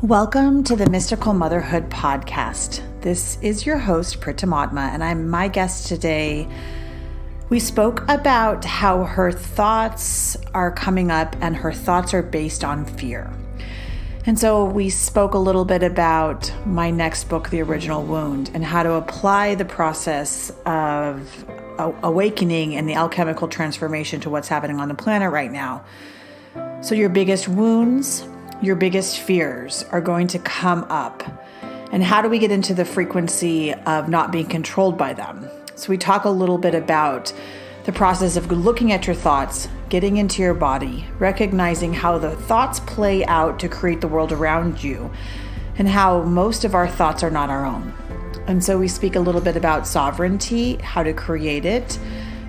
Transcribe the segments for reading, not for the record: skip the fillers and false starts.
Welcome to the Mystical Motherhood Podcast. This is your host, Pritamatma, and I'm my guest today. We spoke about how her thoughts are coming up and her thoughts are based on fear. And so we spoke a little bit about my next book, The Original Wound, and how to apply the process of awakening and the alchemical transformation to what's happening on the planet right now. So your biggest wounds, your biggest fears are going to come up. And how do we get into the frequency of not being controlled by them? So we talk a little bit about the process of looking at your thoughts, getting into your body, recognizing how the thoughts play out to create the world around you, and how most of our thoughts are not our own. And so we speak a little bit about sovereignty, how to create it,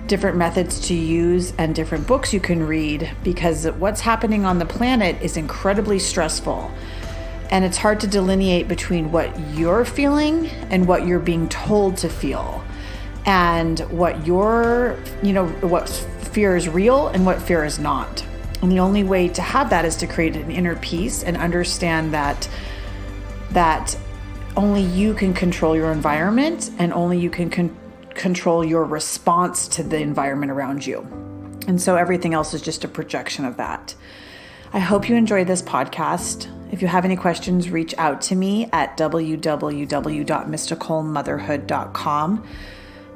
different methods to use, and different books you can read, because what's happening on the planet is incredibly stressful. And it's hard to delineate between what you're feeling and what you're being told to feel, and what what fear is real and what fear is not. And the only way to have that is to create an inner peace and understand that only you can control your environment, and only you can control your response to the environment around you. And so everything else is just a projection of that. I hope you enjoyed this podcast. If you have any questions, reach out to me at www.mysticalmotherhood.com.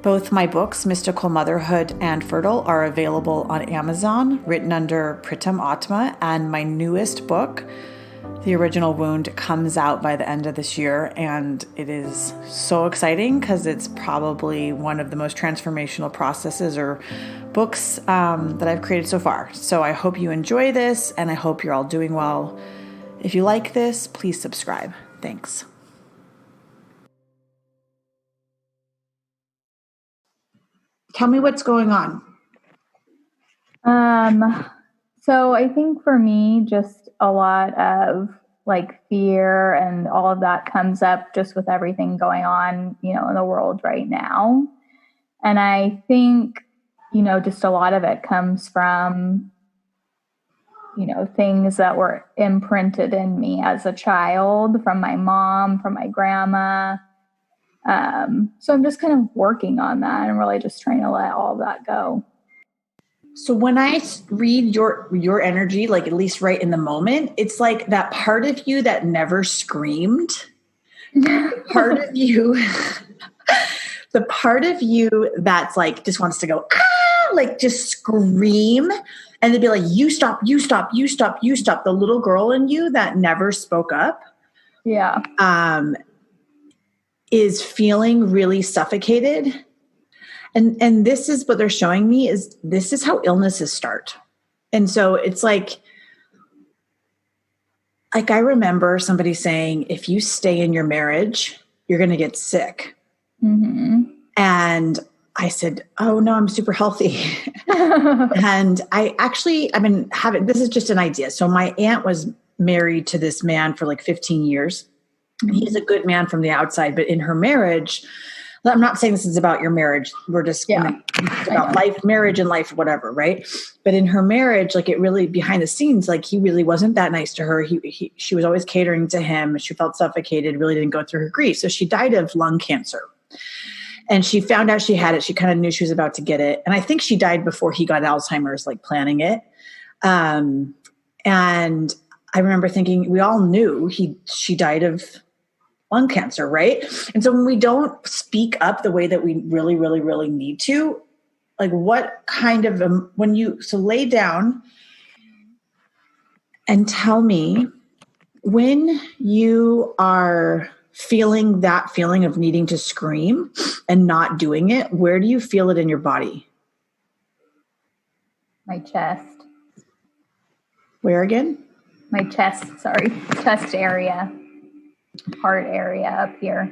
Both my books, Mystical Motherhood and Fertile, are available on Amazon, written under Pritam Atma, and my newest book, The Original Wound, comes out by the end of this year, and it is so exciting because it's probably one of the most transformational processes or books that I've created so far. So I hope you enjoy this, and I hope you're all doing well. If you like this, please subscribe. Thanks. Tell me what's going on. So I think for me, just a lot of like fear and all of that comes up just with everything going on, in the world right now. And I think, just a lot of it comes from, things that were imprinted in me as a child from my mom, from my grandma. So I'm just kind of working on that and really just trying to let all of that go. So when I read your energy, like at least right in the moment, it's like that part of you that never screamed, part of you, the part of you that's like, just wants to go, like just scream. And they'd be like, you stop, you stop, you stop, you stop. The little girl in you that never spoke up. Yeah. Is feeling really suffocated. And this is what they're showing me is this is how illnesses start. And so it's like I remember somebody saying, if you stay in your marriage, you're going to get sick. Mm-hmm. And I said, oh no, I'm super healthy. And this is just an idea. So my aunt was married to this man for like 15 years. He's a good man from the outside, but in her marriage, I'm not saying this is about your marriage. We're just about life, marriage and life, whatever. Right. But in her marriage, like it really behind the scenes, like he really wasn't that nice to her. She was always catering to him. She felt suffocated, really didn't go through her grief. So she died of lung cancer, and she found out she had it. She kind of knew she was about to get it. And I think she died before he got Alzheimer's, like planning it. And I remember thinking, we all knew she died of lung cancer, right? And so when we don't speak up the way that we really, really, really need to, like what kind of, so lay down and tell me when you are feeling that feeling of needing to scream and not doing it, where do you feel it in your body? My chest. Where again? My chest area. Heart area up here.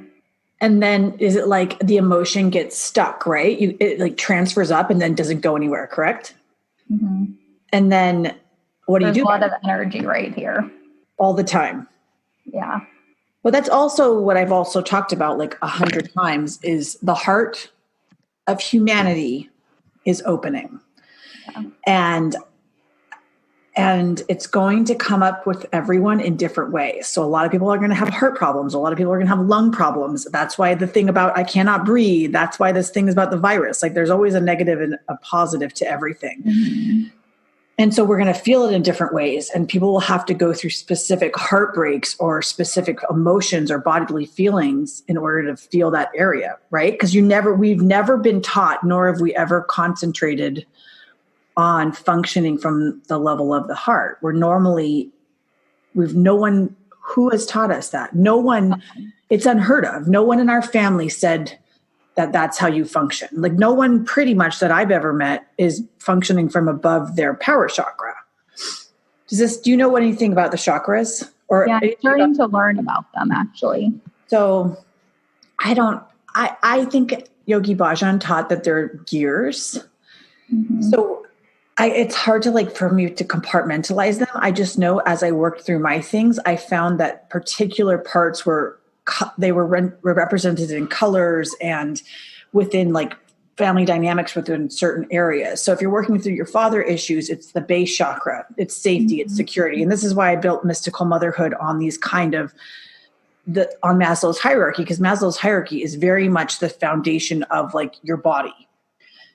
And then is it like the emotion gets stuck, right? It like transfers up and then doesn't go anywhere, correct? Mm-hmm. And then what do you do? There's a lot of energy right here. All the time. Yeah. Well, that's also what I've also talked about like 100 times is the heart of humanity is opening. Yeah. And it's going to come up with everyone in different ways. So a lot of people are going to have heart problems. A lot of people are going to have lung problems. That's why the thing about I cannot breathe. That's why this thing is about the virus. Like there's always a negative and a positive to everything. Mm-hmm. And so we're going to feel it in different ways. And people will have to go through specific heartbreaks or specific emotions or bodily feelings in order to feel that area, right? Because we've never been taught, nor have we ever concentrated on functioning from the level of the heart. We've no one who has taught us that. No one, it's unheard of. No one in our family said that that's how you function. Like no one pretty much that I've ever met is functioning from above their power chakra. Do you know anything about the chakras? Or yeah, I'm starting to learn about them actually. So I think Yogi Bhajan taught that they're gears. Mm-hmm. So it's hard for me to compartmentalize them. I just know as I worked through my things, I found that particular parts were represented in colors and within like family dynamics within certain areas. So if you're working through your father issues, it's the base chakra, it's safety, it's security. And this is why I built Mystical Motherhood on these on Maslow's hierarchy, because Maslow's hierarchy is very much the foundation of like your body.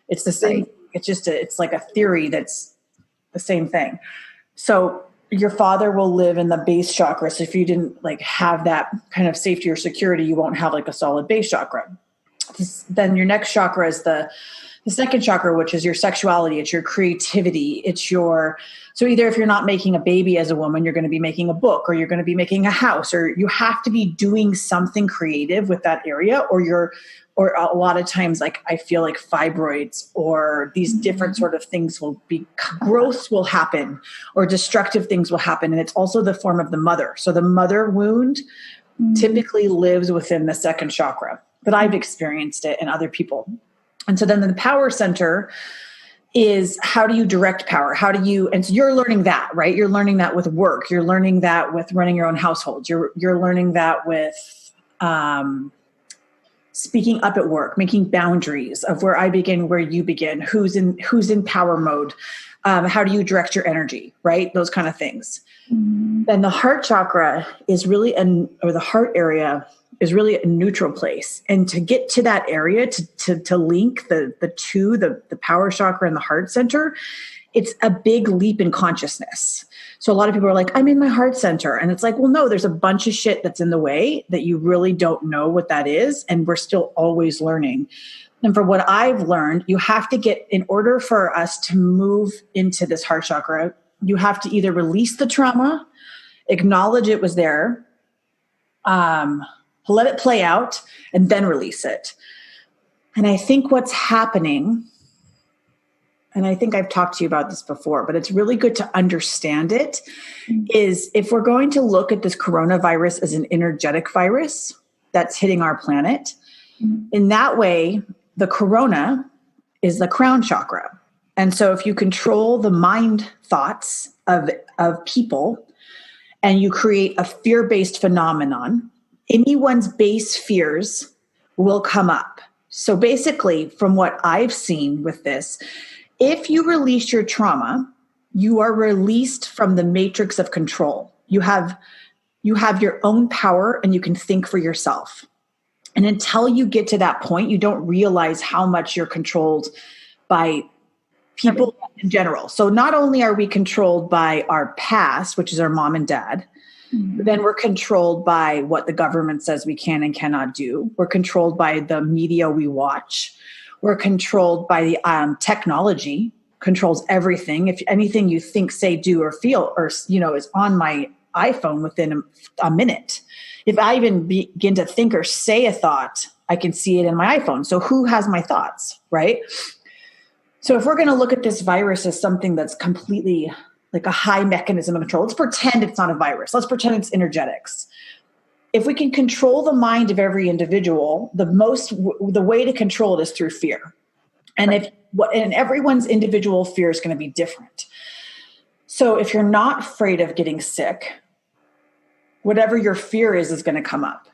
It's the same. Right. It's like a theory that's the same thing. So your father will live in the base chakra. So if you didn't like have that kind of safety or security, you won't have like a solid base chakra. Then your next chakra is the second chakra, which is your sexuality. It's your creativity. So either if you're not making a baby as a woman, you're going to be making a book, or you're going to be making a house, or you have to be doing something creative with that area, or a lot of times, like I feel like fibroids or these different sort of things growth will happen, or destructive things will happen. And it's also the form of the mother. So the mother wound typically lives within the second chakra, but I've experienced it in other people. And so then the power center is how do you direct power? And so you're learning that, right? You're learning that with work. You're learning that with running your own household. You're learning that with, speaking up at work, making boundaries of where I begin, where you begin, who's in power mode, how do you direct your energy, right? Those kind of things. Mm-hmm. Then the heart chakra is really, or the heart area is really a neutral place. And to get to that area, to link the two, the power chakra and the heart center, it's a big leap in consciousness. So a lot of people are like, I'm in my heart center. And it's like, well, no, there's a bunch of shit that's in the way that you really don't know what that is. And we're still always learning. And for what I've learned, you have to in order for us to move into this heart chakra, you have to either release the trauma, acknowledge it was there, let it play out, and then release it. And I think what's happening, and I think I've talked to you about this before, but it's really good to understand it, is if we're going to look at this coronavirus as an energetic virus that's hitting our planet, in that way, the corona is the crown chakra. And so if you control the mind thoughts of people and you create a fear-based phenomenon, anyone's base fears will come up. So basically, from what I've seen with this, if you release your trauma, you are released from the matrix of control. You have your own power and you can think for yourself. And until you get to that point, you don't realize how much you're controlled by people in general. So not only are we controlled by our past, which is our mom and dad, then we're controlled by what the government says we can and cannot do. We're controlled by the media we watch. We're controlled by the technology, controls everything. If anything you think, say, do, or feel, or is on my iPhone within a minute. If I even begin to think or say a thought, I can see it in my iPhone. So who has my thoughts, right? So if we're going to look at this virus as something that's completely like a high mechanism of control, let's pretend it's not a virus. Let's pretend it's energetics. If we can control the mind of every individual, the way to control it is through fear. And and everyone's individual fear is going to be different. So if you're not afraid of getting sick, whatever your fear is going to come up.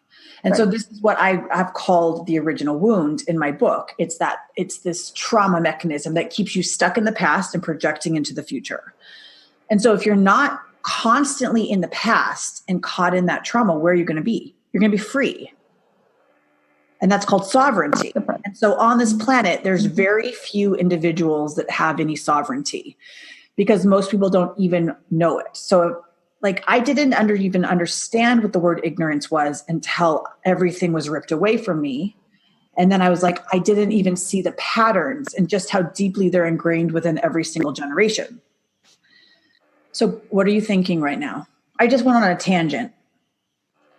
And so this is what I've called the original wound in my book. It's this trauma mechanism that keeps you stuck in the past and projecting into the future. And so if you're not constantly in the past and caught in that trauma, where are you going to be? You're going to be free. And that's called sovereignty. And so on this planet, there's very few individuals that have any sovereignty because most people don't even know it. So like I didn't even understand what the word ignorance was until everything was ripped away from me. And then I was like, I didn't even see the patterns and just how deeply they're ingrained within every single generation. So what are you thinking right now? I just went on a tangent.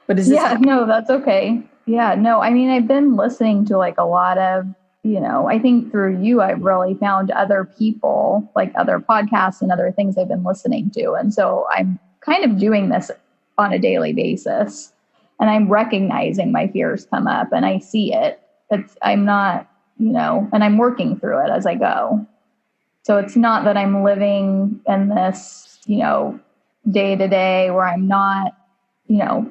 But is this? Yeah, no, that's okay. Yeah, no, I mean, I've been listening to like a lot of, I think through you, I've really found other people, like other podcasts and other things I've been listening to. And so I'm kind of doing this on a daily basis. And I'm recognizing my fears come up and I see it. I'm not, and I'm working through it as I go. So it's not that I'm living in this, day to day where I'm not,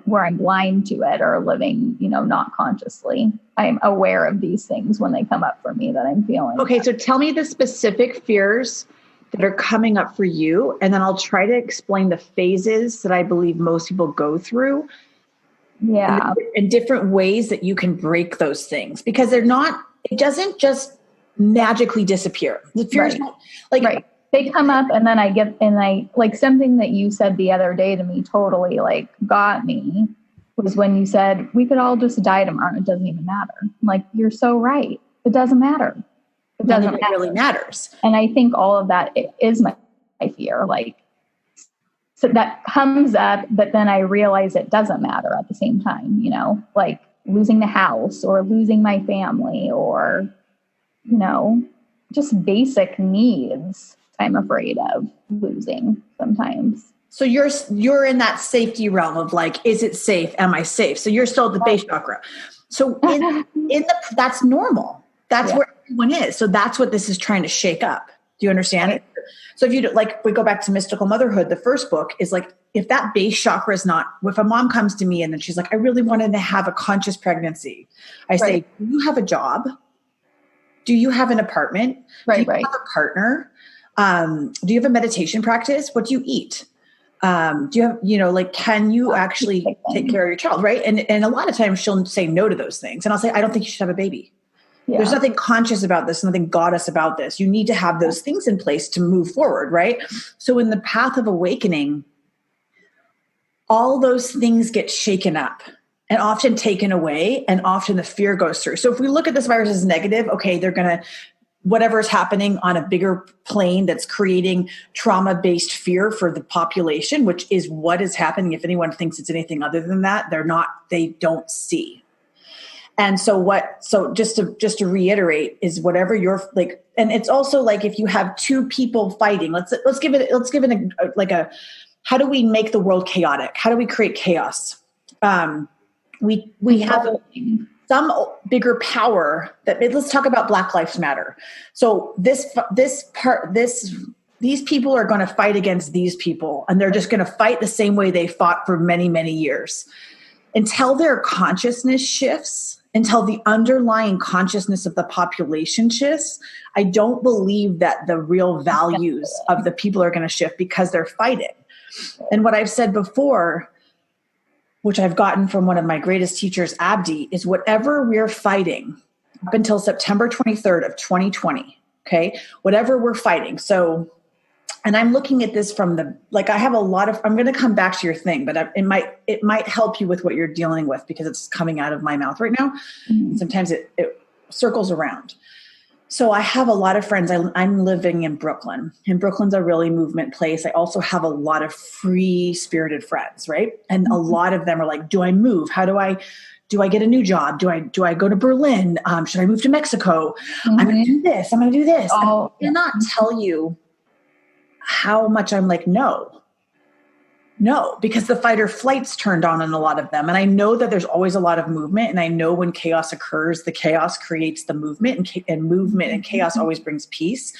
where I'm blind to it or living, not consciously. I'm aware of these things when they come up for me that I'm feeling. Okay. So tell me the specific fears that are coming up for you. And then I'll try to explain the phases that I believe most people go through. Yeah. And different ways that you can break those things because it doesn't just magically disappear. The fears, right. They come up and then I like something that you said the other day to me totally like got me was when you said we could all just die tomorrow. It doesn't even matter. I'm like, you're so right. It doesn't matter. It doesn't matter. Really matters. And I think all of that is my fear. Like, so that comes up, but then I realize it doesn't matter at the same time, like losing the house or losing my family or, just basic needs. I'm afraid of losing sometimes. So you're in that safety realm of like, is it safe? Am I safe? So you're still at the base chakra. So that's normal. That's where everyone is. So that's what this is trying to shake up. Do you understand it? So if you like, we go back to Mystical Motherhood, the first book is like, if that base chakra is not, if a mom comes to me and then she's like, I really wanted to have a conscious pregnancy. I say, do you have a job? Do you have an apartment? Do you have a partner? Do you have a meditation practice? What do you eat? Do you have, can you actually take care of your child? Right. And a lot of times she'll say no to those things. And I'll say, I don't think you should have a baby. Yeah. There's nothing conscious about this, nothing goddess about this. You need to have those things in place to move forward. Right. So in the path of awakening, all those things get shaken up and often taken away. And often the fear goes through. So if we look at this virus as negative, okay, they're going to, whatever is happening on a bigger plane that's creating trauma-based fear for the population, which is what is happening. If anyone thinks it's anything other than that, they don't see. And so just to reiterate is whatever you're like, and it's also like, if you have two people fighting, let's give it a, how do we make the world chaotic? How do we create chaos? We have some bigger power let's talk about Black Lives Matter. So these people are going to fight against these people, and they're just going to fight the same way they fought for many, many years until their consciousness shifts, until the underlying consciousness of the population shifts. I don't believe that the real values of the people are going to shift because they're fighting. And what I've said before, which I've gotten from one of my greatest teachers, Abdi, is whatever we're fighting up until September 23rd of 2020, okay, whatever we're fighting. So, and I'm looking at this from I have a lot of, I'm going to come back to your thing, but it might help you with what you're dealing with because it's coming out of my mouth right now. Mm-hmm. Sometimes it circles around. So I have a lot of friends. I'm living in Brooklyn, and Brooklyn's a really movement place. I also have a lot of free spirited friends, right? And a lot of them are like, do I move? How do I get a new job? Do I go to Berlin? Should I move to Mexico? Mm-hmm. I'm going to do this. I'm going to do this. I cannot tell you how much I'm like, no, because the fight or flight's turned on in a lot of them. And I know that there's always a lot of movement. And I know when chaos occurs, the chaos creates the movement, and movement and chaos always brings peace.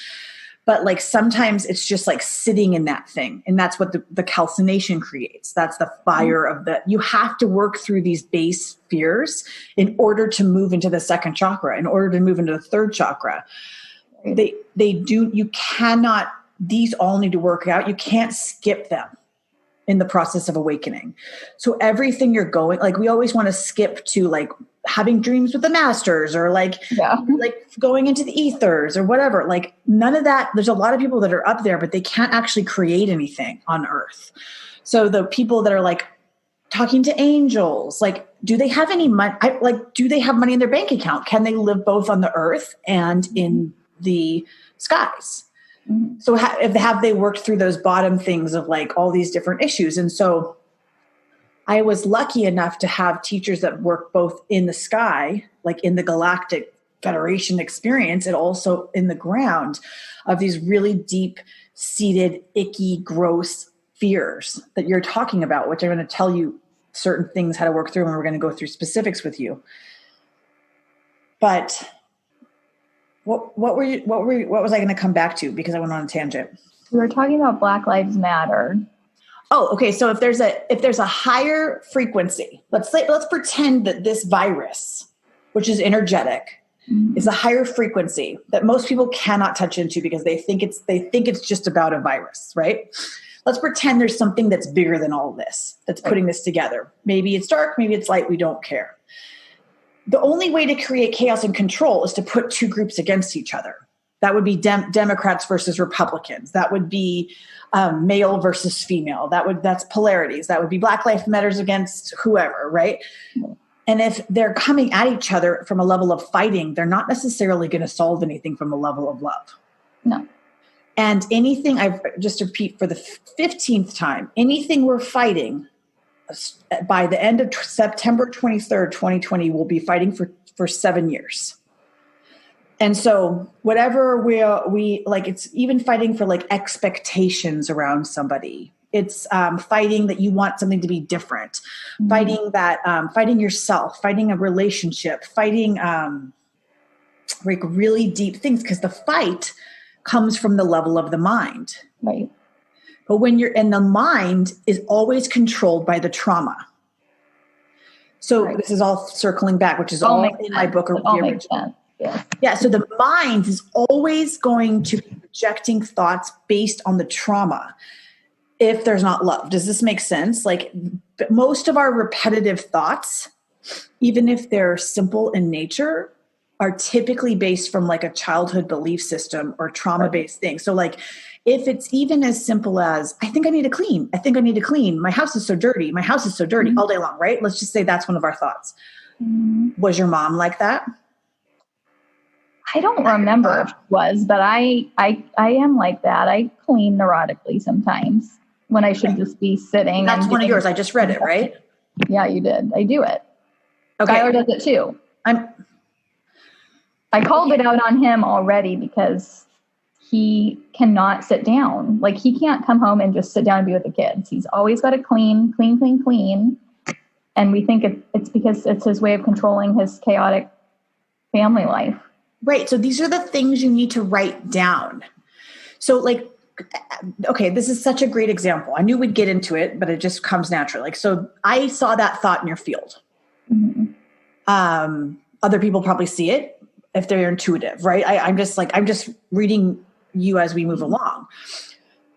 But like sometimes it's just like sitting in that thing. And that's what the calcination creates. That's the fire of you have to work through these base fears in order to move into the second chakra, in order to move into the third chakra. You cannot these all need to work out. You can't skip them in the process of awakening. So everything you're going, like we always want to skip to like having dreams with the masters or like going into the ethers or whatever. Like none of that. There's a lot of people that are up there, but they can't actually create anything on earth. So the people that are like talking to angels, like, do they have any money? Do they have money in their bank account? Can they live both on the earth and in the skies? Mm-hmm. So have they worked through those bottom things of like all these different issues? And so I was lucky enough to have teachers that work both in the sky, like in the Galactic Federation experience, and also in the ground of these really deep seated, icky, gross fears that you're talking about, which I'm going to tell you certain things how to work through, and we're going to go through specifics with you. But what was I going to come back to? Because I went on a tangent. We were talking about Black Lives Matter. Oh, okay. So if there's a higher frequency, let's pretend that this virus, which is energetic, is a higher frequency that most people cannot touch into because they think it's just about a virus, right? Let's pretend there's something that's bigger than all of this, that's putting this together. Maybe it's dark, maybe it's light, we don't care. The only way to create chaos and control is to put two groups against each other. That would be Democrats versus Republicans. That would be male versus female. That's polarities. That would be Black Lives Matters against whoever, right? And if they're coming at each other from a level of fighting, they're not necessarily going to solve anything from a level of love. No. And anything, I've just repeat for the 15th time, anything we're fighting by the end of September 23rd, 2020, we'll be fighting for 7 years. And so whatever we like, it's even fighting for like expectations around somebody. It's fighting that you want something to be different, fighting yourself, fighting a relationship, fighting like really deep things, because the fight comes from the level of the mind. Right. But when you're in the mind is always controlled by the trauma. So This is all circling back, which is all in my book. It all makes sense. Yeah. So the mind is always going to be projecting thoughts based on the trauma. If there's not love, does this make sense? Like most of our repetitive thoughts, even if they're simple in nature, are typically based from like a childhood belief system or trauma-based thing. So like if it's even as simple as, I think I need to clean. My house is so dirty. All day long, right? Let's just say that's one of our thoughts. Mm-hmm. Was your mom like that? I don't remember if it was, but I am like that. I clean neurotically sometimes when I should just be sitting. That's one of yours. I just read it, right? Yeah, you did. I do it. Okay. Skylar does it too. I called it out on him already because he cannot sit down. Like he can't come home and just sit down and be with the kids. He's always got to clean. And we think it's because it's his way of controlling his chaotic family life. Right. So these are the things you need to write down. So like, okay, this is such a great example. I knew we'd get into it, but it just comes naturally. Like, so I saw that thought in your field. Mm-hmm. Other people probably see it if they're intuitive, right? I'm just reading you as we move along.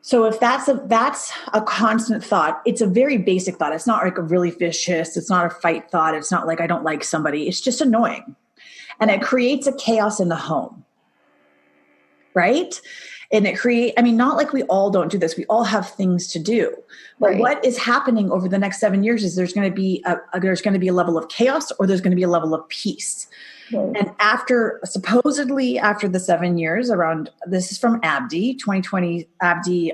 So if that's a constant thought, it's a very basic thought. It's not like a really vicious. It's not a fight thought. It's not like I don't like somebody. It's just annoying. And it creates a chaos in the home, right? And not like we all don't do this. We all have things to do. But what is happening over the next 7 years is there's going to be a level of chaos or there's going to be a level of peace. Right. And supposedly after the 7 years this is from Abdi, 2020 Abdi.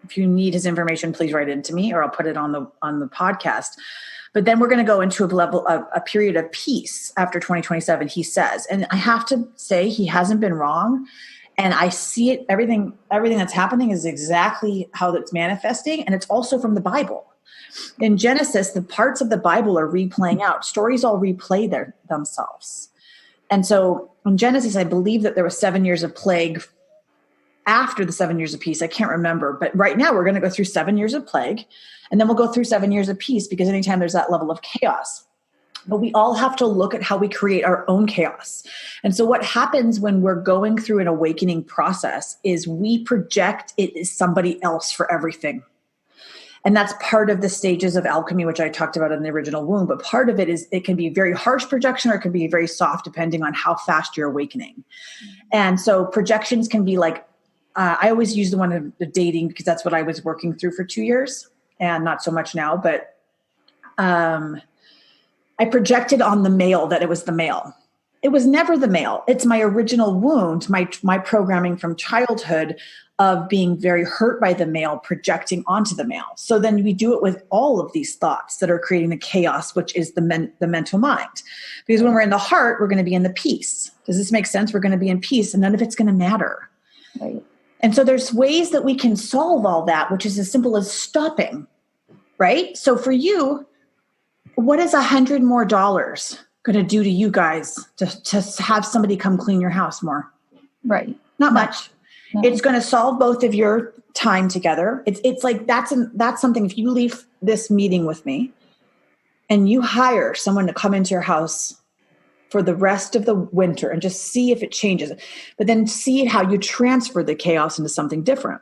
If you need his information, please write into me or I'll put it on the podcast. But then we're going to go into a period of peace after 2027, he says. And I have to say he hasn't been wrong. And I see it, everything that's happening is exactly how it's manifesting. And it's also from the Bible. In Genesis, the parts of the Bible are replaying out. Stories all replay themselves. And so in Genesis, I believe that there was 7 years of plague after the 7 years of peace. I can't remember. But right now we're going to go through 7 years of plague. And then we'll go through 7 years of peace because anytime there's that level of chaos. But we all have to look at how we create our own chaos. And so what happens when we're going through an awakening process is we project it as somebody else for everything. And that's part of the stages of alchemy, which I talked about in the original wound. But part of it is it can be very harsh projection or it can be very soft, depending on how fast you're awakening. And so projections can be like, I always use the one of the dating because that's what I was working through for 2 years and not so much now. But I projected on the male that it was the male. It was never the male. It's my original wound, my programming from childhood of being very hurt by the male, projecting onto the male. So then we do it with all of these thoughts that are creating the chaos, which is the mental mind. Because when we're in the heart, we're going to be in the peace. Does this make sense? We're going to be in peace and none of it's going to matter. Right. And so there's ways that we can solve all that, which is as simple as stopping, right? So for you, what is $100 more going to do to you guys to have somebody come clean your house more? Right. Not much. No. It's going to solve both of your time together. It's like that's something. If you leave this meeting with me and you hire someone to come into your house for the rest of the winter and just see if it changes, but then see how you transfer the chaos into something different.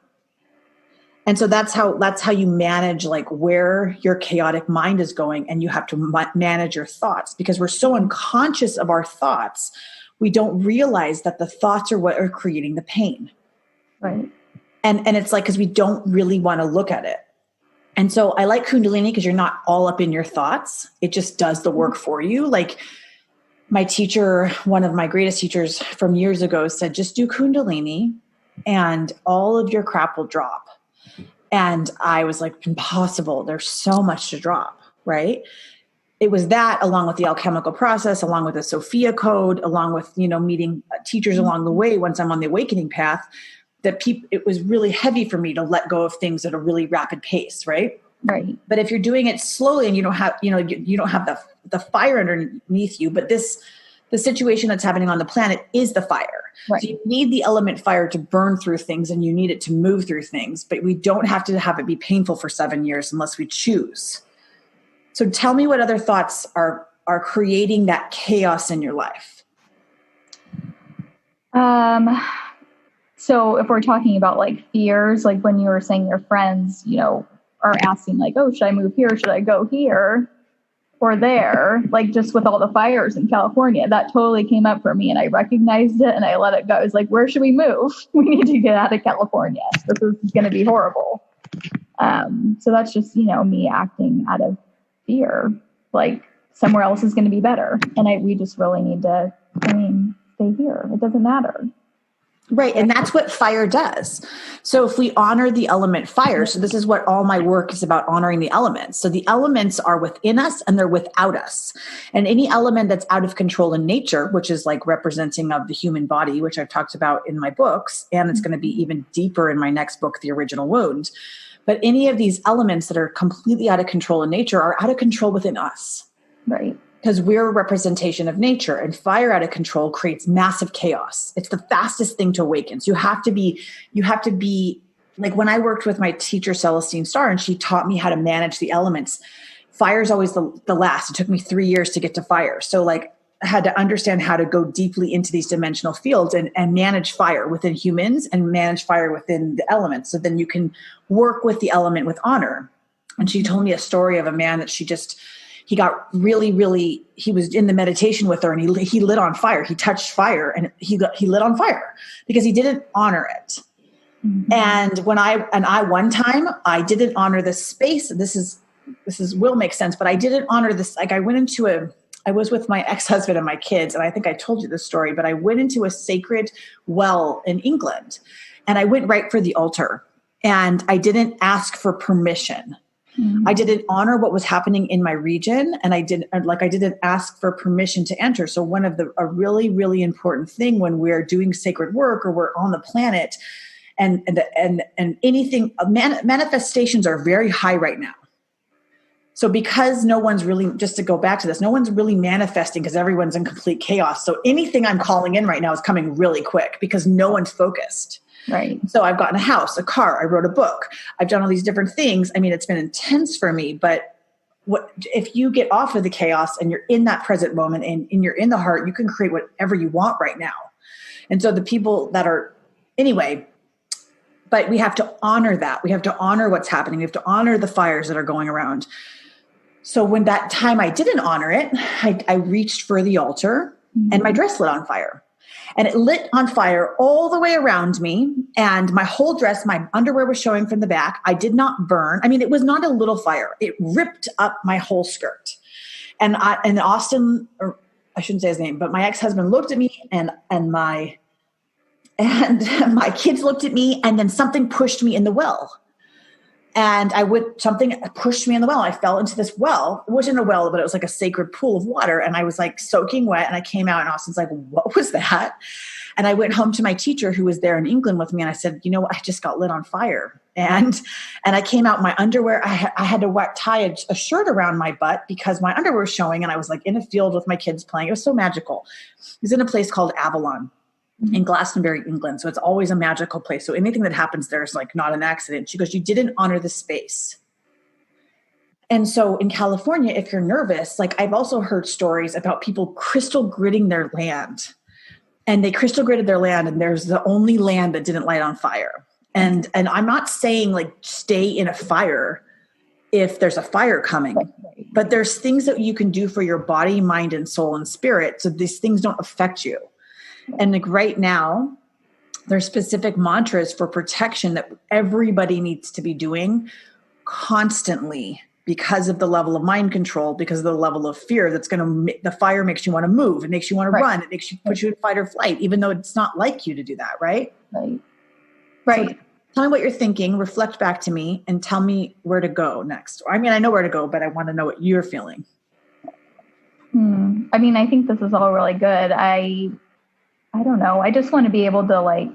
And so that's how you manage like where your chaotic mind is going, and you have to manage your thoughts because we're so unconscious of our thoughts. We don't realize that the thoughts are what are creating the pain. Right. And it's like, because we don't really want to look at it. And so I like Kundalini because you're not all up in your thoughts. It just does the work for you. Like my teacher, one of my greatest teachers from years ago said, just do Kundalini and all of your crap will drop. And I was like, impossible. There's so much to drop, right? It was that along with the alchemical process, along with the Sophia code, along with, meeting teachers along the way once I'm on the awakening path, that it was really heavy for me to let go of things at a really rapid pace, right? Right. But if you're doing it slowly and you don't have, you don't have the fire underneath you, but the situation that's happening on the planet is the fire. Right. So you need the element fire to burn through things and you need it to move through things, but we don't have to have it be painful for 7 years unless we choose. So tell me what other thoughts are creating that chaos in your life. So if we're talking about like fears, like when you were saying your friends, are asking like, oh, should I move here? Should I go here or there? Like just with all the fires in California, that totally came up for me and I recognized it and I let it go. I was like, where should we move? We need to get out of California. This is going to be horrible. So that's just, me acting out of fear, like somewhere else is going to be better. And we just really need to, stay here. It doesn't matter. Right. And that's what fire does. So if we honor the element fire, so this is what all my work is about, honoring the elements. So the elements are within us and they're without us. And any element that's out of control in nature, which is like representing of the human body, which I've talked about in my books, and it's going to be even deeper in my next book, The Original Wound. But any of these elements that are completely out of control in nature are out of control within us. Right. Because we're a representation of nature, and fire out of control creates massive chaos. It's the fastest thing to awaken. So you have to be like when I worked with my teacher, Celestine Starr, and she taught me how to manage the elements. Fire is always the last. It took me 3 years to get to fire. So like I had to understand how to go deeply into these dimensional fields and manage fire within humans and manage fire within the elements. So then you can work with the element with honor. And she told me a story of a man that he got really, he was in the meditation with her and he lit on fire. He touched fire and he lit on fire because he didn't honor it. Mm-hmm. And one time I didn't honor this space. This will make sense, but I didn't honor this. Like I was with my ex-husband and my kids, and I think I told you this story, but I went into a sacred well in England and I went right for the altar and I didn't ask for permission. Mm-hmm. I didn't honor what was happening in my region, and I didn't ask for permission to enter. So a really, really important thing when we're doing sacred work or we're on the planet and anything, manifestations are very high right now. So because no one's really, just to go back to this, no one's really manifesting because everyone's in complete chaos. So anything I'm calling in right now is coming really quick because no one's focused. Right. So I've gotten a house, a car, I wrote a book, I've done all these different things. I mean, it's been intense for me, but if you get off of the chaos and you're in that present moment and you're in the heart, you can create whatever you want right now. And so the people that are, anyway, but we have to honor that. We have to honor what's happening. We have to honor the fires that are going around. So when that time I didn't honor it, I reached for the altar and my dress lit on fire. And it lit on fire all the way around me. And my whole dress, my underwear was showing from the back. I did not burn. I mean, it was not a little fire. It ripped up my whole skirt. And Austin, or I shouldn't say his name, but my ex-husband looked at me and my kids looked at me, and then something pushed me in the well. And something pushed me in the well. I fell into this well. It wasn't a well, but it was like a sacred pool of water. And I was like soaking wet. And I came out and Austin's like, what was that? And I went home to my teacher who was there in England with me. And I said, you know what? I just got lit on fire. And I came out in my underwear. I had to tie a shirt around my butt because my underwear was showing. And I was like in a field with my kids playing. It was so magical. It was in a place called Avalon in Glastonbury, England. So it's always a magical place. So anything that happens there is like not an accident. She goes, you didn't honor the space. And so in California, if you're nervous, like I've also heard stories about people crystal gritting their land, and they crystal gritted their land, and there's the only land that didn't light on fire. And I'm not saying like stay in a fire if there's a fire coming, but there's things that you can do for your body, mind, and soul and spirit. So these things don't affect you. And like right now, there's specific mantras for protection that everybody needs to be doing constantly because of the level of mind control, because of the level of fear the fire makes you want to move. It makes you want to run. It makes you put you in fight or flight, even though it's not like you to do that. Right. Right. So tell me what you're thinking, reflect back to me, and tell me where to go next. I mean, I know where to go, but I want to know what you're feeling. I mean, I think this is all really good. I don't know. I just want to be able to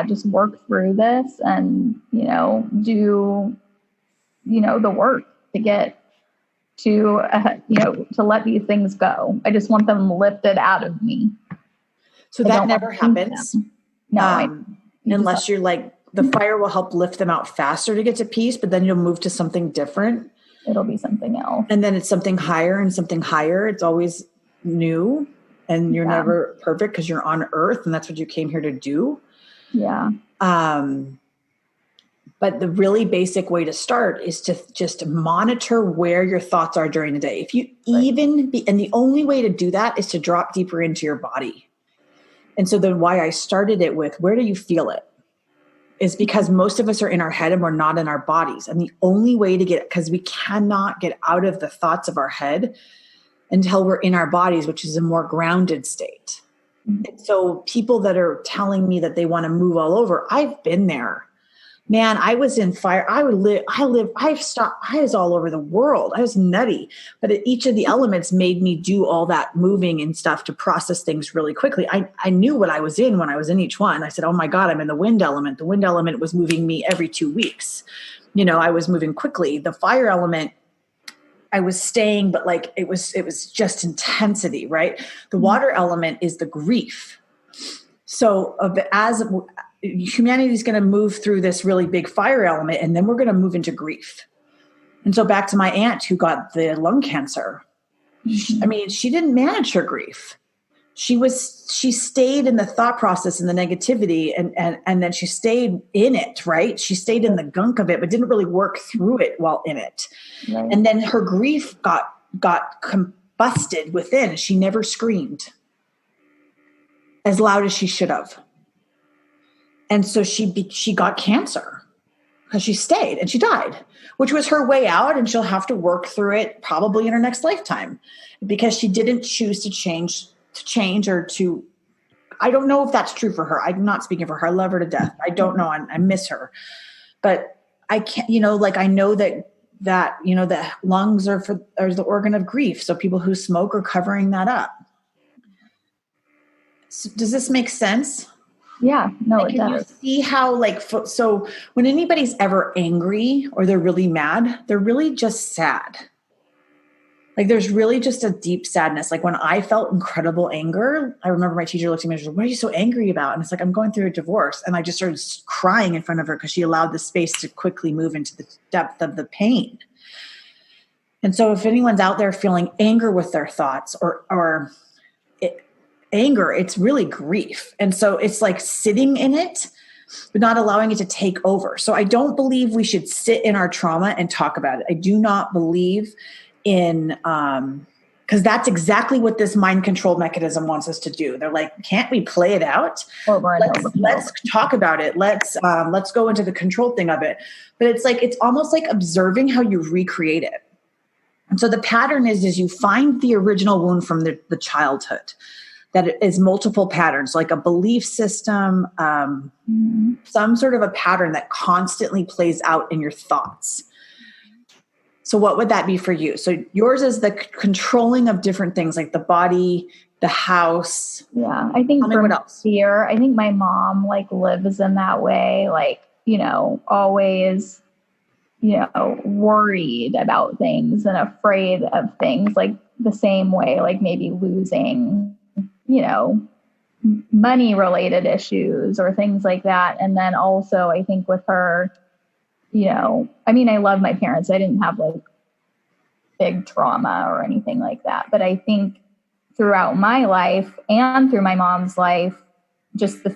just work through this and, do, the work to get to, to let these things go. I just want them lifted out of me. So that never happens. No. Unless you're like, the fire will help lift them out faster to get to peace, but then you'll move to something different. It'll be something else. And then it's something higher and something higher. It's always new. And you're never perfect because you're on earth and that's what you came here to do. Yeah. But the really basic way to start is to just monitor where your thoughts are during the day. If you and the only way to do that is to drop deeper into your body. And so then why I started it with, where do you feel it? Is because most of us are in our head and we're not in our bodies. And the only way to because we cannot get out of the thoughts of our head until we're in our bodies, which is a more grounded state. And so people that are telling me that they want to move all over, I've been there. Man, I was in fire. I was all over the world. I was nutty. But each of the elements made me do all that moving and stuff to process things really quickly. I knew what I was in when I was in each one. I said, oh my God, I'm in the wind element. The wind element was moving me every 2 weeks. I was moving quickly. The fire element, I was staying, but like it was just intensity, right? The water element is the grief. So as humanity is going to move through this really big fire element, and then we're going to move into grief. And so back to my aunt who got the lung cancer. She didn't manage her grief. She stayed in the thought process and the negativity and then she stayed in it, right? She stayed in the gunk of it, but didn't really work through it while in it. Right. And then her grief got combusted within. She never screamed as loud as she should have. And so she got cancer because she stayed and she died, which was her way out. And she'll have to work through it probably in her next lifetime because she didn't choose to change or to, I don't know if that's true for her. I'm not speaking for her. I love her to death. I don't know. I miss her, but I can't, I know that the lungs are the organ of grief. So people who smoke are covering that up. So does this make sense? Yeah, no, it does. You see how so when anybody's ever angry or they're really mad, they're really just sad. Like there's really just a deep sadness. Like when I felt incredible anger, I remember my teacher looked at me and said, what are you so angry about? And it's like, I'm going through a divorce. And I just started crying in front of her because she allowed the space to quickly move into the depth of the pain. And so if anyone's out there feeling anger with their thoughts anger, it's really grief. And so it's like sitting in it, but not allowing it to take over. So I don't believe we should sit in our trauma and talk about it. I do not believe in, because that's exactly what this mind control mechanism wants us to do. They're like, can't we play it out? Let's talk about it. Let's go into the control thing of it. But it's like, it's almost like observing how you recreate it. And so the pattern is you find the original wound from the childhood. That is multiple patterns, like a belief system, some sort of a pattern that constantly plays out in your thoughts. So what would that be for you? So yours is the controlling of different things like the body, the house. Yeah, I think for what else? Fear, I think my mom like lives in that way, like, always, worried about things and afraid of things, like the same way, like maybe losing money related issues or things like that. And then also I think with her, I love my parents. I didn't have like big trauma or anything like that. But I think throughout my life and through my mom's life, just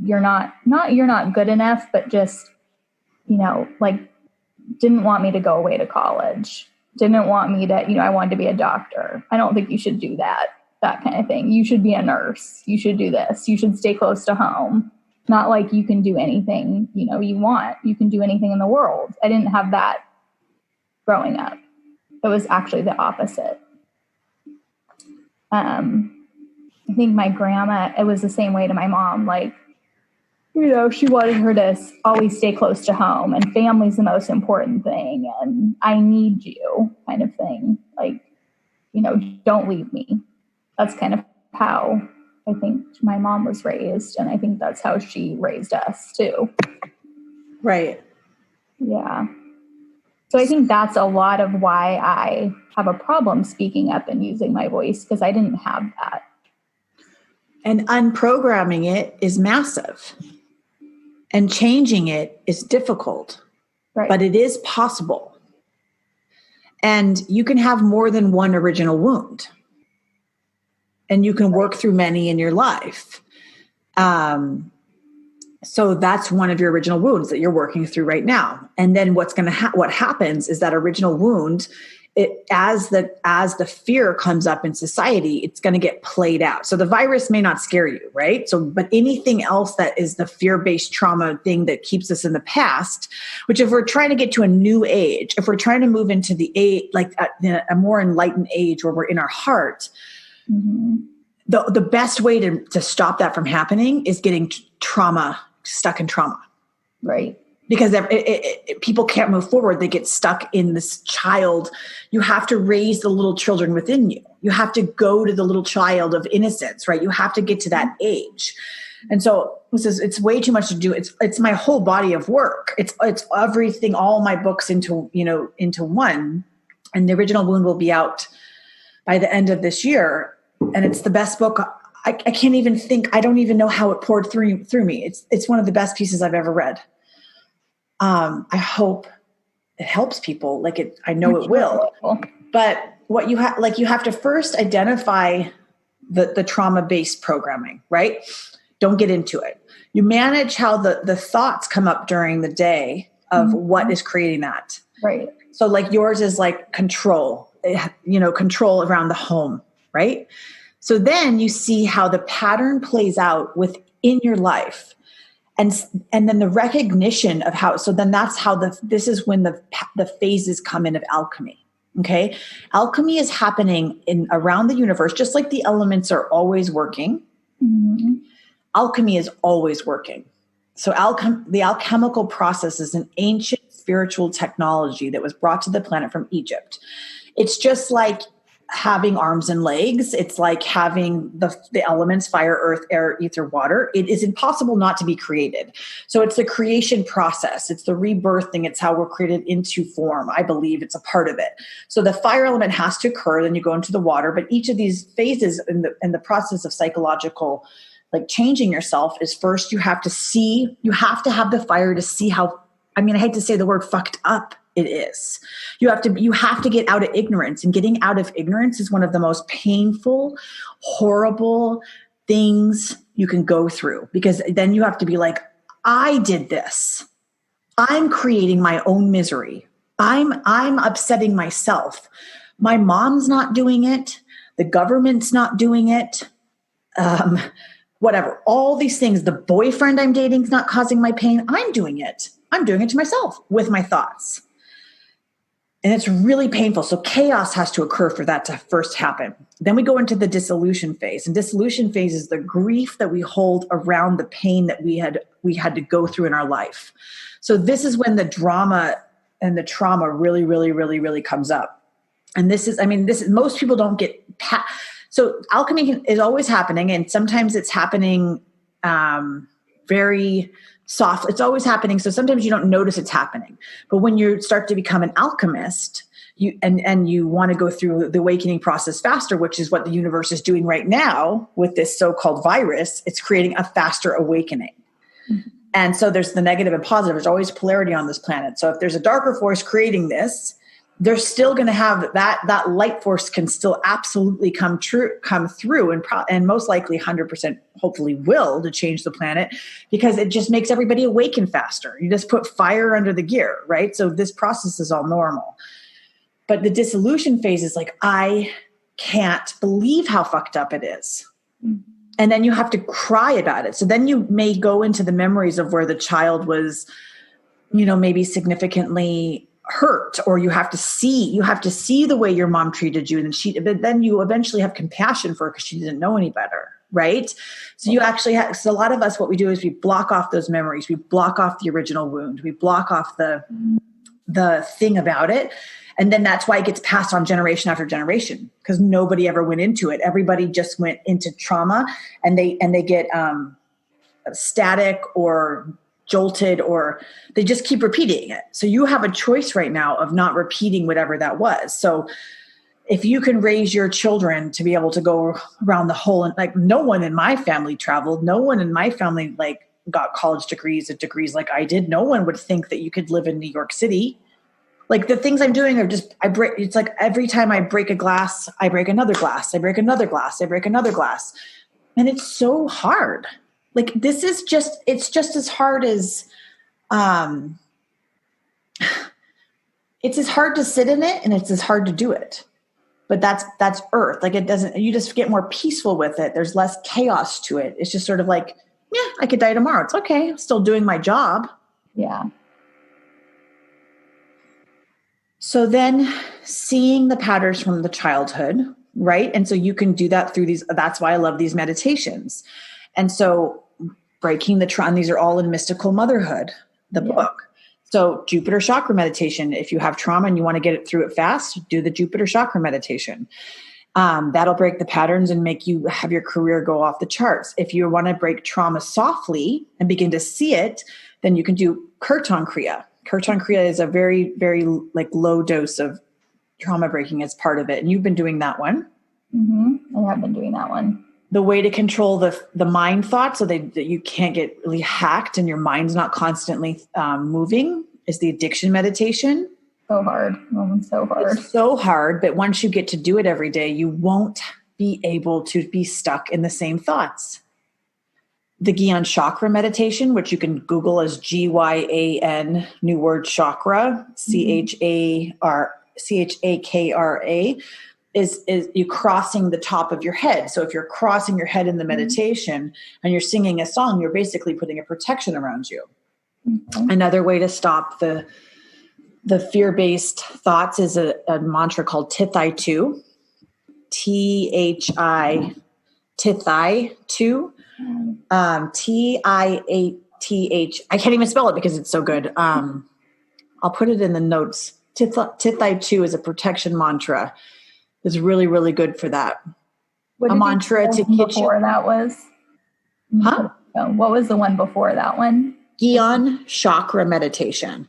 you're not good enough, but just, like didn't want me to go away to college. Didn't want me to, I wanted to be a doctor. I don't think you should do that kind of thing. You should be a nurse. You should do this. You should stay close to home. Not like you can do anything, you want. You can do anything in the world. I didn't have that growing up. It was actually the opposite. I think my grandma, it was the same way to my mom. Like, she wanted her to always stay close to home and family's the most important thing. And I need you kind of thing. Like, don't leave me. That's kind of how I think my mom was raised. And I think that's how she raised us too. Right. Yeah. So I think that's a lot of why I have a problem speaking up and using my voice, because I didn't have that. And unprogramming it is massive. And changing it is difficult. Right. But it is possible. And you can have more than one original wound. And you can work through many in your life. So that's one of your original wounds that you're working through right now. And then what happens is that original wound, as the fear comes up in society, it's going to get played out. So the virus may not scare you, right? But anything else that is the fear-based trauma thing that keeps us in the past, which if we're trying to get to a new age, if we're trying to move into the age, like a more enlightened age where we're in our heart, the best way to stop that from happening is getting stuck in trauma. Right. Because people can't move forward. They get stuck in this child. You have to raise the little children within you. You have to go to the little child of innocence, right? You have to get to that age. And so it's way too much to do. It's my whole body of work. It's everything, all my books into one. And the original wound will be out by the end of this year. And it's the best book. I can't even think. I don't even know how it poured through me. It's one of the best pieces I've ever read. I hope it helps people. I know it will. But what you have to first identify the trauma-based programming, right? Don't get into it. You manage how the thoughts come up during the day of what is creating that. Right. So like yours is like control around the home, right? So then you see how the pattern plays out within your life. And then the recognition of how, so then that's how this is when the phases come in of alchemy. Okay. Alchemy is happening around the universe, just like the elements are always working. Mm-hmm. Alchemy is always working. So the alchemical process is an ancient spiritual technology that was brought to the planet from Egypt. It's just like having arms and legs. It's like having the elements, fire, earth, air, ether, water. It is impossible not to be created. So it's the creation process. It's the rebirthing. It's how we're created into form. I believe it's a part of it. So the fire element has to occur, then you go into the water. But each of these phases in the process of psychological, like changing yourself, is first you have to have the fire to see how, I hate to say the word fucked up it is. You have to get out of ignorance, and getting out of ignorance is one of the most painful, horrible things you can go through, because then you have to be like, I did this. I'm creating my own misery. I'm upsetting myself. My mom's not doing it. The government's not doing it. Whatever, all these things. The boyfriend I'm dating is not causing my pain. I'm doing it. I'm doing it to myself with my thoughts. And it's really painful. So chaos has to occur for that to first happen. Then we go into the dissolution phase. And dissolution phase is the grief that we hold around the pain that we had to go through in our life. So this is when the drama and the trauma really, really, really, really comes up. And this is most people don't get so alchemy is always happening, and sometimes it's happening very soft. It's always happening. So sometimes you don't notice it's happening. But when you start to become an alchemist, you want to go through the awakening process faster, which is what the universe is doing right now with this so-called virus. It's creating a faster awakening. Mm-hmm. And so there's the negative and positive. There's always polarity on this planet. So if there's a darker force creating this, they're still going to have that light force can still absolutely come through and most likely 100% hopefully will, to change the planet, because it just makes everybody awaken faster. You just put fire under the gear, right? So this process is all normal. But the dissolution phase is like, I can't believe how fucked up it is. Mm-hmm. And then you have to cry about it. So then you may go into the memories of where the child was, maybe significantly hurt, or you have to see the way your mom treated you, but then you eventually have compassion for her because she didn't know any better, right? So you actually have, so a lot of us, what we do is we block off those memories, we block off the original wound, we block off the thing about it, and then that's why it gets passed on generation after generation, because nobody ever went into it. Everybody just went into trauma, and they get static or jolted, or they just keep repeating it. So you have a choice right now of not repeating whatever that was. So if you can raise your children to be able to go around the whole, and like, no one in my family traveled. No one in my family got college degrees like I did. No one would think that you could live in New York City. Like, the things I'm doing are just, it's like every time I break a glass, I break another glass. I break another glass. I break another glass. And it's so hard. Like, it's just as hard as, it's as hard to sit in it, and it's as hard to do it. But that's earth. Like, you just get more peaceful with it. There's less chaos to it. It's just sort of like, yeah, I could die tomorrow. It's okay. I'm still doing my job. Yeah. So then seeing the patterns from the childhood, right? And so you can do that through these. That's why I love these meditations. And so breaking the trauma, these are all in Mystical Motherhood, the book. So Jupiter chakra meditation, if you have trauma and you want to get it through it fast, do the Jupiter chakra meditation. That'll break the patterns and make you have your career go off the charts. If you want to break trauma softly and begin to see it, then you can do Kirtan Kriya. Kirtan Kriya is a very, very low dose of trauma breaking as part of it. And you've been doing that one. Mm-hmm. I have been doing that one. The way to control the mind thoughts so that you can't get really hacked and your mind's not constantly moving is the addiction meditation. So hard. So hard. It's so hard. But once you get to do it every day, you won't be able to be stuck in the same thoughts. The Gyan chakra meditation, which you can Google as GYAN, new word chakra, CHAKRA, is you crossing the top of your head. So if you're crossing your head in the meditation and you're singing a song, you're basically putting a protection around you. Mm-hmm. Another way to stop the fear-based thoughts is a mantra called Tithai 2, THI, Tithai 2, TIATH. I can't even spell it because it's so good. I'll put it in the notes. Tithai 2 is a protection mantra. It's really, really good for that. What a mantra to before that was? Huh? What was the one before that one? Gyan chakra meditation.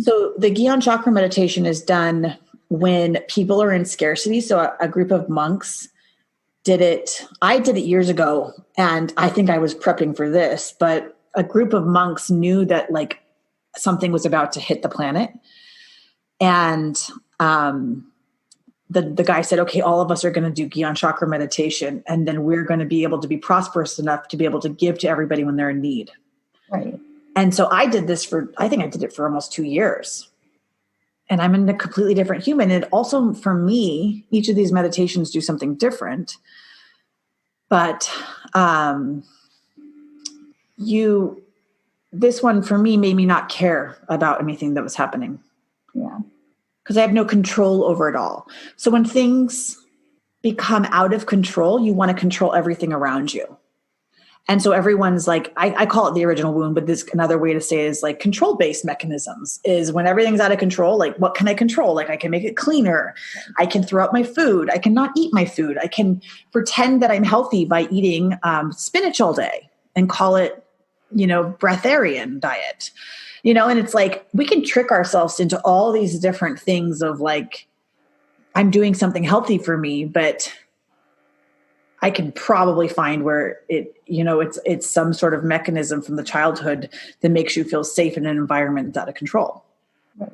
So the Gyan chakra meditation is done when people are in scarcity. So a group of monks did it. I did it years ago, and I think I was prepping for this, but a group of monks knew that something was about to hit the planet. And the guy said, okay, all of us are going to do Gyan chakra meditation. And then we're going to be able to be prosperous enough to be able to give to everybody when they're in need. Right. And so I did this I think I did it for almost 2 years. And I'm a completely different human. And also for me, each of these meditations do something different. But this one for me made me not care about anything that was happening. Yeah. Because I have no control over it all. So when things become out of control, you want to control everything around you. And so everyone's like, I call it the original wound, but this another way to say it is like control-based mechanisms is when everything's out of control, like what can I control? Like I can make it cleaner. I can throw out my food. I cannot eat my food. I can pretend that I'm healthy by eating spinach all day and call it, breatharian diet, and it's like, we can trick ourselves into all these different things of like, I'm doing something healthy for me, but I can probably find where it's some sort of mechanism from the childhood that makes you feel safe in an environment that's out of control. Right.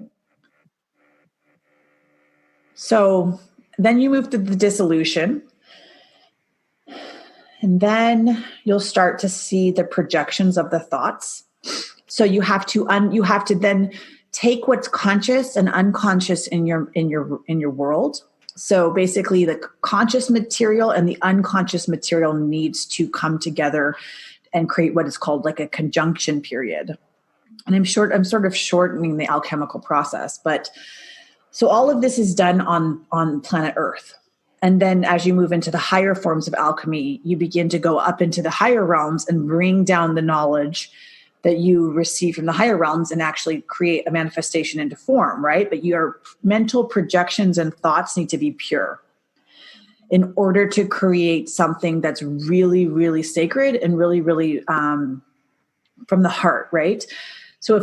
So then you move to the dissolution, and then you'll start to see the projections of the thoughts. So you have to then take what's conscious and unconscious in your world. So basically the conscious material and the unconscious material needs to come together and create what is called like a conjunction period. And I'm sort of shortening the alchemical process, but so all of this is done on planet Earth. And then as you move into the higher forms of alchemy, you begin to go up into the higher realms and bring down the knowledge that you receive from the higher realms and actually create a manifestation into form, right? But your mental projections and thoughts need to be pure in order to create something that's really, really sacred and really, really from the heart, right? So if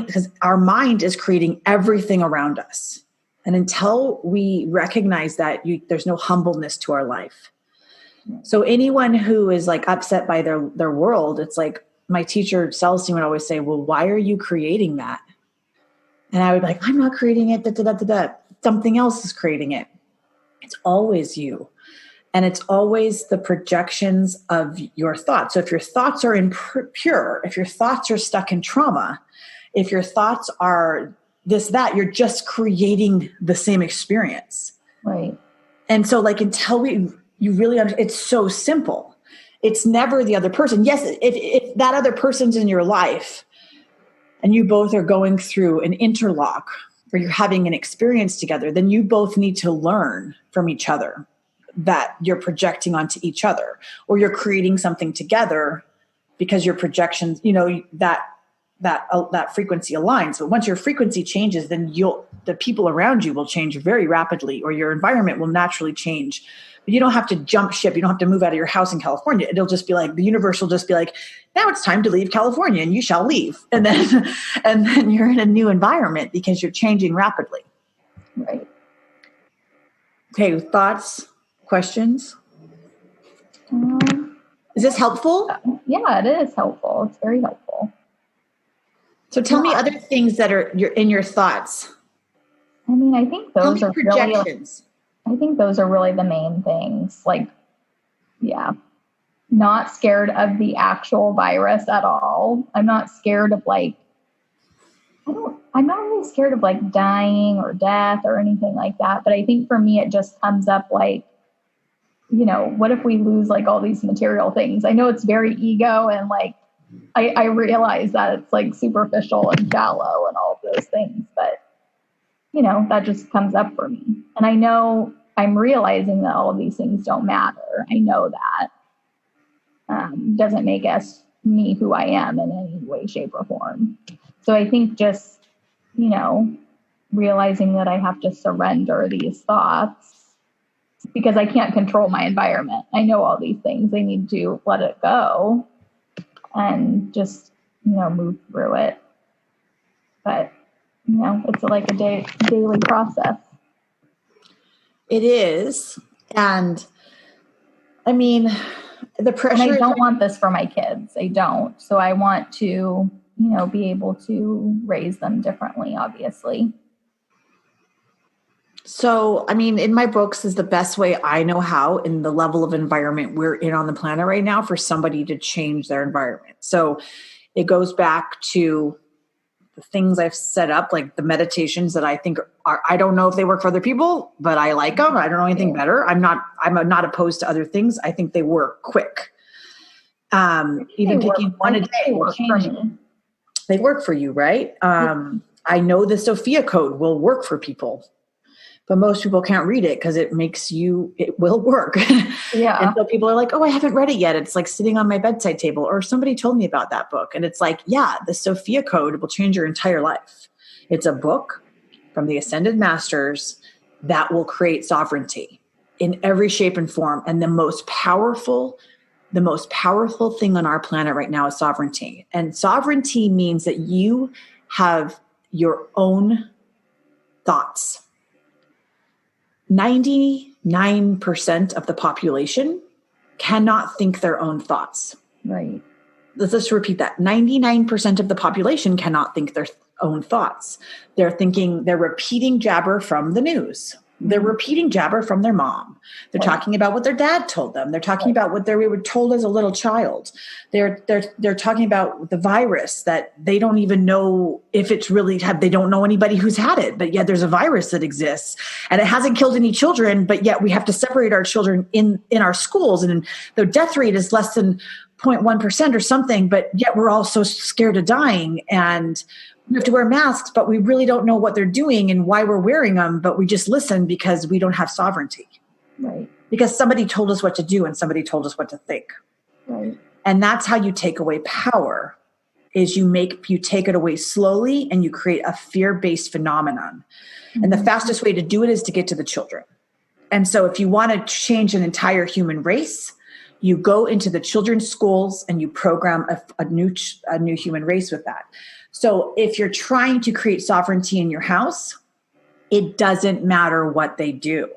because our mind is creating everything around us. And until we recognize that, there's no humbleness to our life. So anyone who is like upset by their world, it's like, my teacher, Celestine, would always say, well, why are you creating that? And I would be like, I'm not creating it. Something else is creating it. It's always you. And it's always the projections of your thoughts. So if your thoughts are impure, if your thoughts are stuck in trauma, if your thoughts are this, that, you're just creating the same experience. Right. And so like until you really understand, it's so simple. It's never the other person. Yes, if that other person's in your life and you both are going through an interlock or you're having an experience together, then you both need to learn from each other that you're projecting onto each other, or you're creating something together because your projections, that frequency aligns. But once your frequency changes, then the people around you will change very rapidly, or your environment will naturally change. But you don't have to jump ship. You don't have to move out of your house in California. It'll just be like, the universe will just be like, now it's time to leave California and you shall leave. And then you're in a new environment because you're changing rapidly. Right. Okay. Thoughts, questions? Is this helpful? Yeah, it is helpful. It's very helpful. So tell me other things that are in your thoughts. I mean, I think those are projections. I think those are really the main things. Like, yeah, not scared of the actual virus at all. I'm not scared of I'm not really scared of like dying or death or anything like that. But I think for me, it just comes up like, what if we lose like all these material things? I know it's very ego and like, I realize that it's like superficial and shallow and all of those things, but that just comes up for me. And I know I'm realizing that all of these things don't matter. I know that doesn't make me who I am in any way, shape, or form. So I think just, realizing that I have to surrender these thoughts because I can't control my environment. I know all these things. I need to let it go and just, move through it. But, it's like a daily process. It is. And I mean, the pressure. And I don't want this for my kids. I don't. So I want to, be able to raise them differently, obviously. So, I mean, in my books is the best way I know how in the level of environment we're in on the planet right now for somebody to change their environment. So it goes back to the things I've set up, like the meditations that I think are, I don't know if they work for other people, but I like them. I don't know anything better. I'm not opposed to other things. I think they work quick. Even taking one a day will change. They work for you, right? I know the Sophia code will work for people, but most people can't read it because it will work. Yeah. And so people are like, oh, I haven't read it yet. It's like sitting on my bedside table, or somebody told me about that book. And it's like, yeah, the Sophia code will change your entire life. It's a book from the Ascended Masters that will create sovereignty in every shape and form. And the most powerful thing on our planet right now is sovereignty. And sovereignty means that you have your own thoughts. 99% of the population cannot think their own thoughts. Right. Let's just repeat that. 99% of the population cannot think their own thoughts. They're repeating jabber from the news. They're repeating jabber from their mom. They're talking about what their dad told them. They're talking about what they were told as a little child. They're talking about the virus that they don't even know if it's really they don't know anybody who's had it, but yet there's a virus that exists and it hasn't killed any children, but yet we have to separate our children in our schools, and the death rate is less than 0.1% or something, but yet we're all so scared of dying, and we have to wear masks, but we really don't know what they're doing and why we're wearing them, but we just listen because we don't have sovereignty. Right. Because somebody told us what to do and somebody told us what to think. Right. And that's how you take away power, is you take it away slowly and you create a fear-based phenomenon. Mm-hmm. And the fastest way to do it is to get to the children. And so if you want to change an entire human race, you go into the children's schools and you program a new human race with that. So if you're trying to create sovereignty in your house, it doesn't matter what they do.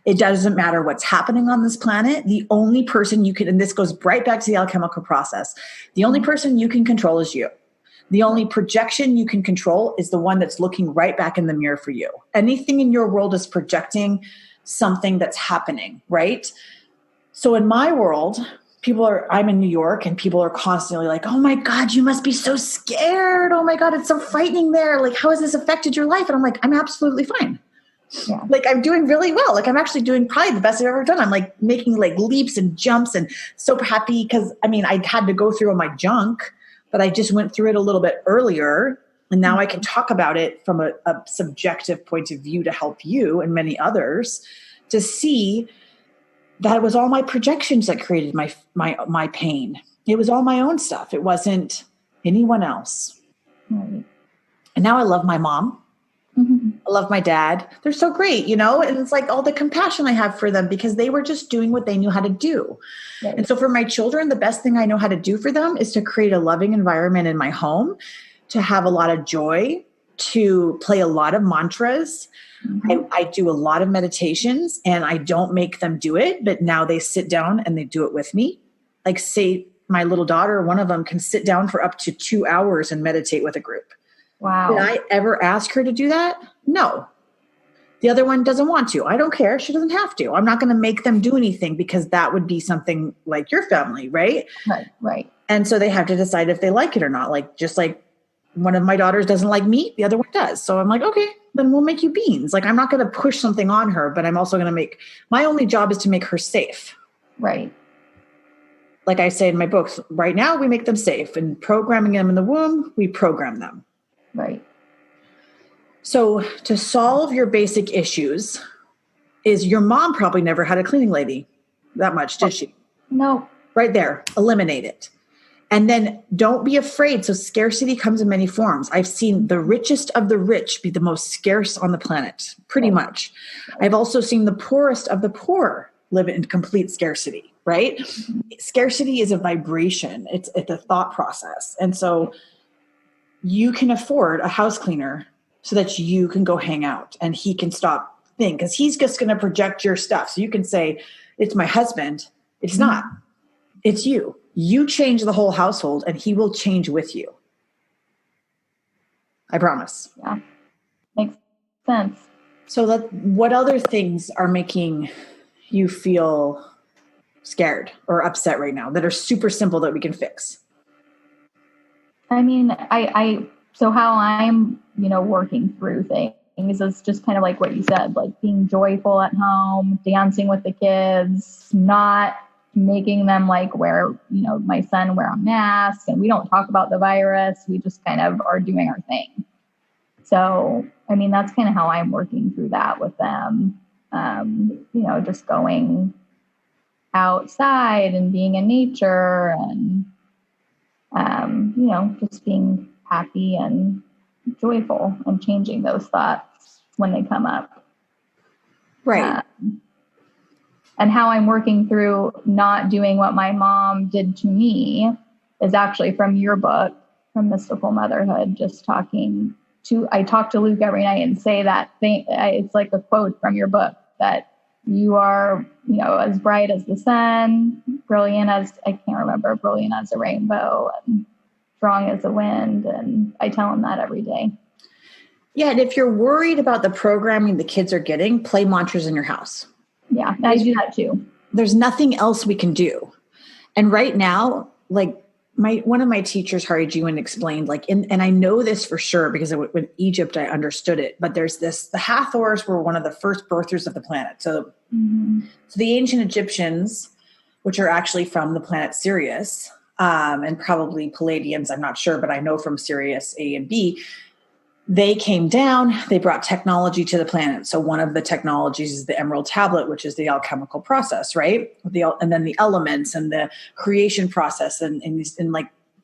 It doesn't matter what's happening on this planet. The only person you can, and this goes right back to the alchemical process, the only person you can control is you. The only projection you can control is the one that's looking right back in the mirror for you. Anything in your world is projecting something that's happening, right? So in my world, I'm in New York and people are constantly like, oh my God, you must be so scared. Oh my God, it's so frightening there. Like, how has this affected your life? And I'm like, I'm absolutely fine. Yeah. Like, I'm doing really well. Like, I'm actually doing probably the best I've ever done. I'm like making like leaps and jumps and so happy because I had to go through all my junk, but I just went through it a little bit earlier. And now I can talk about it from a subjective point of view to help you and many others to see that it was all my projections that created my pain. It was all my own stuff. It wasn't anyone else. Right. And now I love my mom. Mm-hmm. I love my dad. They're so great, and it's like all the compassion I have for them because they were just doing what they knew how to do. Right. And so for my children, the best thing I know how to do for them is to create a loving environment in my home, to have a lot of joy, to play a lot of mantras. Mm-hmm. I do a lot of meditations and I don't make them do it, but now they sit down and they do it with me. Like, say my little daughter, one of them can sit down for up to 2 hours and meditate with a group. Wow. Did I ever ask her to do that? No. The other one doesn't want to. I don't care. She doesn't have to. I'm not going to make them do anything because that would be something like your family, right? Right. And so they have to decide if they like it or not. Like, just like one of my daughters doesn't like meat, the other one does. So I'm like, okay, then we'll make you beans. Like, I'm not going to push something on her, but I'm also going to my only job is to make her safe. Right. Like I say in my books, right now we make them safe, and programming them in the womb, we program them. Right. So to solve your basic issues is your mom probably never had a cleaning lady that much, did she? No. Right there. Eliminate it. And then don't be afraid. So scarcity comes in many forms. I've seen the richest of the rich be the most scarce on the planet, pretty much. I've also seen the poorest of the poor live in complete scarcity, right? Mm-hmm. Scarcity is a vibration. It's a thought process. And so you can afford a house cleaner so that you can go hang out and he can stop thinking, because he's just going to project your stuff. So you can say, it's my husband. It's not. It's you. You change the whole household and he will change with you. I promise. Yeah. Makes sense. So what other things are making you feel scared or upset right now that are super simple that we can fix? I mean, so how I'm, working through things is just kind of like what you said, like being joyful at home, dancing with the kids, not making them like wear, my son wear a mask, and we don't talk about the virus. We just kind of are doing our thing. So, I mean, that's kind of how I'm working through that with them. Just going outside and being in nature and, just being happy and joyful and changing those thoughts when they come up. Right. And how I'm working through not doing what my mom did to me is actually from your book, from Mystical Motherhood, I talk to Luke every night and say that thing. It's like a quote from your book that you are, as bright as the sun, brilliant as a rainbow, and strong as the wind. And I tell him that every day. Yeah. And if you're worried about the programming the kids are getting, play mantras in your house. Yeah, I do that too. There's nothing else we can do. And right now, like one of my teachers, Hari Jiwan, explained, and I know this for sure because in Egypt, I understood it, but the Hathors were one of the first birthers of the planet. So the ancient Egyptians, which are actually from the planet Sirius, and probably Palladians, I'm not sure, but I know from Sirius A and B, they came down, they brought technology to the planet. So one of the technologies is the Emerald Tablet, which is the alchemical process, right? And then the elements and the creation process and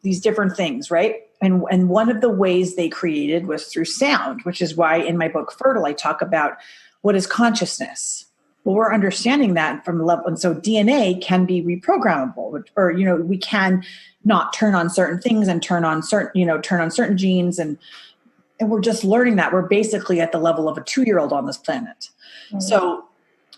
these different things, right? And one of the ways they created was through sound, which is why in my book, Fertile, I talk about what is consciousness. Well, we're understanding that from the level. And so DNA can be reprogrammable, or, we can not turn on certain things and turn on certain genes, and we're just learning that. We're basically at the level of a 2-year-old on this planet. Mm-hmm. So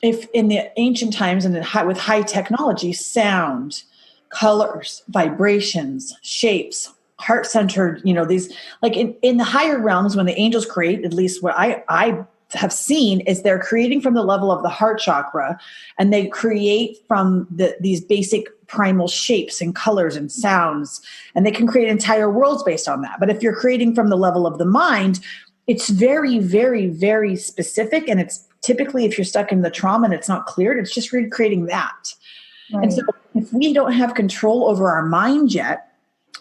if in the ancient times and with high technology, sound, colors, vibrations, shapes, heart-centered, these, like in the higher realms, when the angels create, at least what I have seen is they're creating from the level of the heart chakra, and they create from these basic primal shapes and colors and sounds, and they can create entire worlds based on that. But if you're creating from the level of the mind, it's very, very, very specific. And it's typically, if you're stuck in the trauma and it's not cleared, it's just recreating that. Right. And so if we don't have control over our mind yet,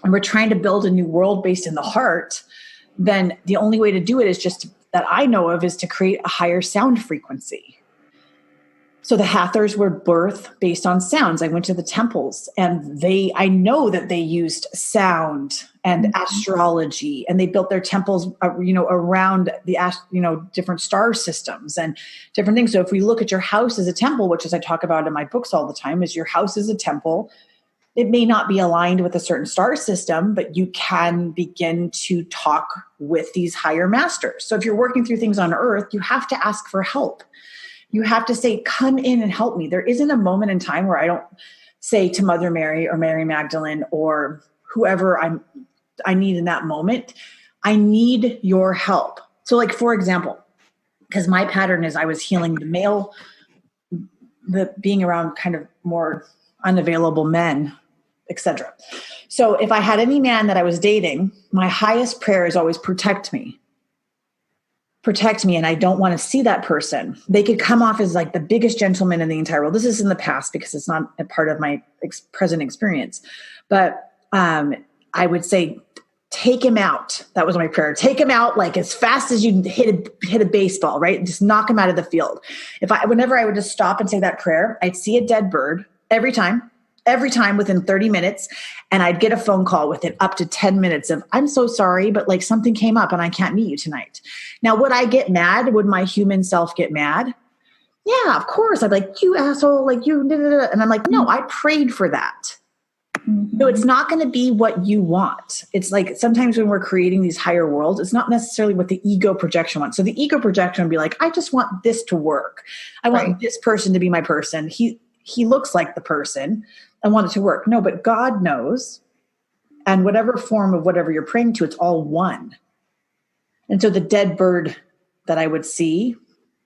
and we're trying to build a new world based in the heart, then the only way to do it is that I know of is to create a higher sound frequency. So the Hathors were birthed based on sounds. I went to the temples, and I know that they used sound and astrology, and they built their temples, around the, different star systems and different things. So if we look at your house as a temple, which as I talk about in my books all the time, is your house is a temple. It may not be aligned with a certain star system, but you can begin to talk with these higher masters. So if you're working through things on earth, you have to ask for help. You have to say, come in and help me. There isn't a moment in time where I don't say to Mother Mary or Mary Magdalene or whoever I need in that moment, I need your help. So like, for example, because my pattern is I was healing the male, being around kind of more unavailable men, etc. So if I had any man that I was dating, my highest prayer is always protect me. And I don't want to see that person. They could come off as like the biggest gentleman in the entire world. This is in the past because it's not a part of my present experience. But I would say, take him out. That was my prayer. Take him out like as fast as you hit a baseball, right? Just knock him out of the field. Whenever I would just stop and say that prayer, I'd see a dead bird every time within 30 minutes. And I'd get a phone call within up to 10 minutes of, I'm so sorry, but like something came up and I can't meet you tonight. Now, would I get mad? Would my human self get mad? Yeah, of course. I'd be like, you asshole, like you, and I'm like, no, I prayed for that. Mm-hmm. No, it's not going to be what you want. It's like sometimes when we're creating these higher worlds, it's not necessarily what the ego projection wants. So the ego projection would be like, I just want this to work. I want this person to be my person. He looks like the person. I want it to work. No, but God knows. And whatever form of whatever you're praying to, it's all one. And so the dead bird that I would see,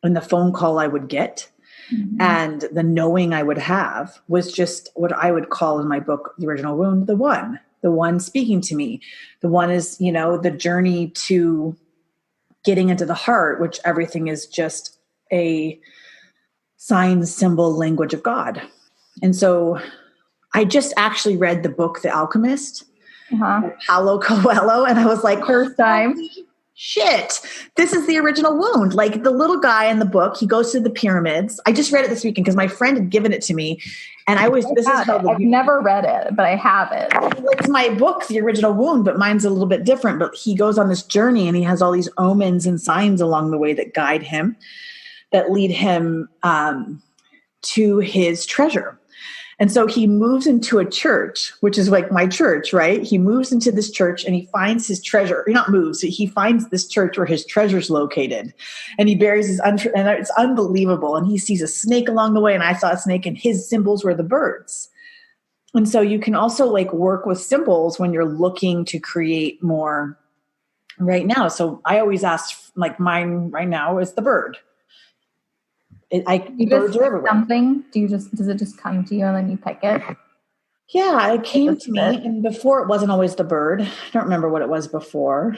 and the phone call I would get and the knowing I would have was just what I would call in my book, The Original Wound, the one speaking to me. The one is, the journey to getting into the heart, which everything is just a sign, symbol, language of God. And so I just actually read the book, The Alchemist, Paulo Coelho, and I was like, first time. Shit, this is the original wound. Like the little guy in the book, he goes to the pyramids. I just read it this weekend because my friend had given it to me. And I've never read it, but I have it. It's my book, The Original Wound, but mine's a little bit different. But he goes on this journey and he has all these omens and signs along the way that guide him, that lead him to his treasure. And so he moves into a church, which is like my church, right? He moves into this church and he finds his treasure. He not moves, he finds this church where his treasure's located. And he buries his, and it's unbelievable. And he sees a snake along the way, and I saw a snake, and his symbols were the birds. And so you can also like work with symbols when you're looking to create more right now. So I always ask, like mine right now is the bird. Birds are everywhere. Something? Does it just come to you and then you pick it? Yeah, it came to me, and before it wasn't always the bird. I don't remember what it was before.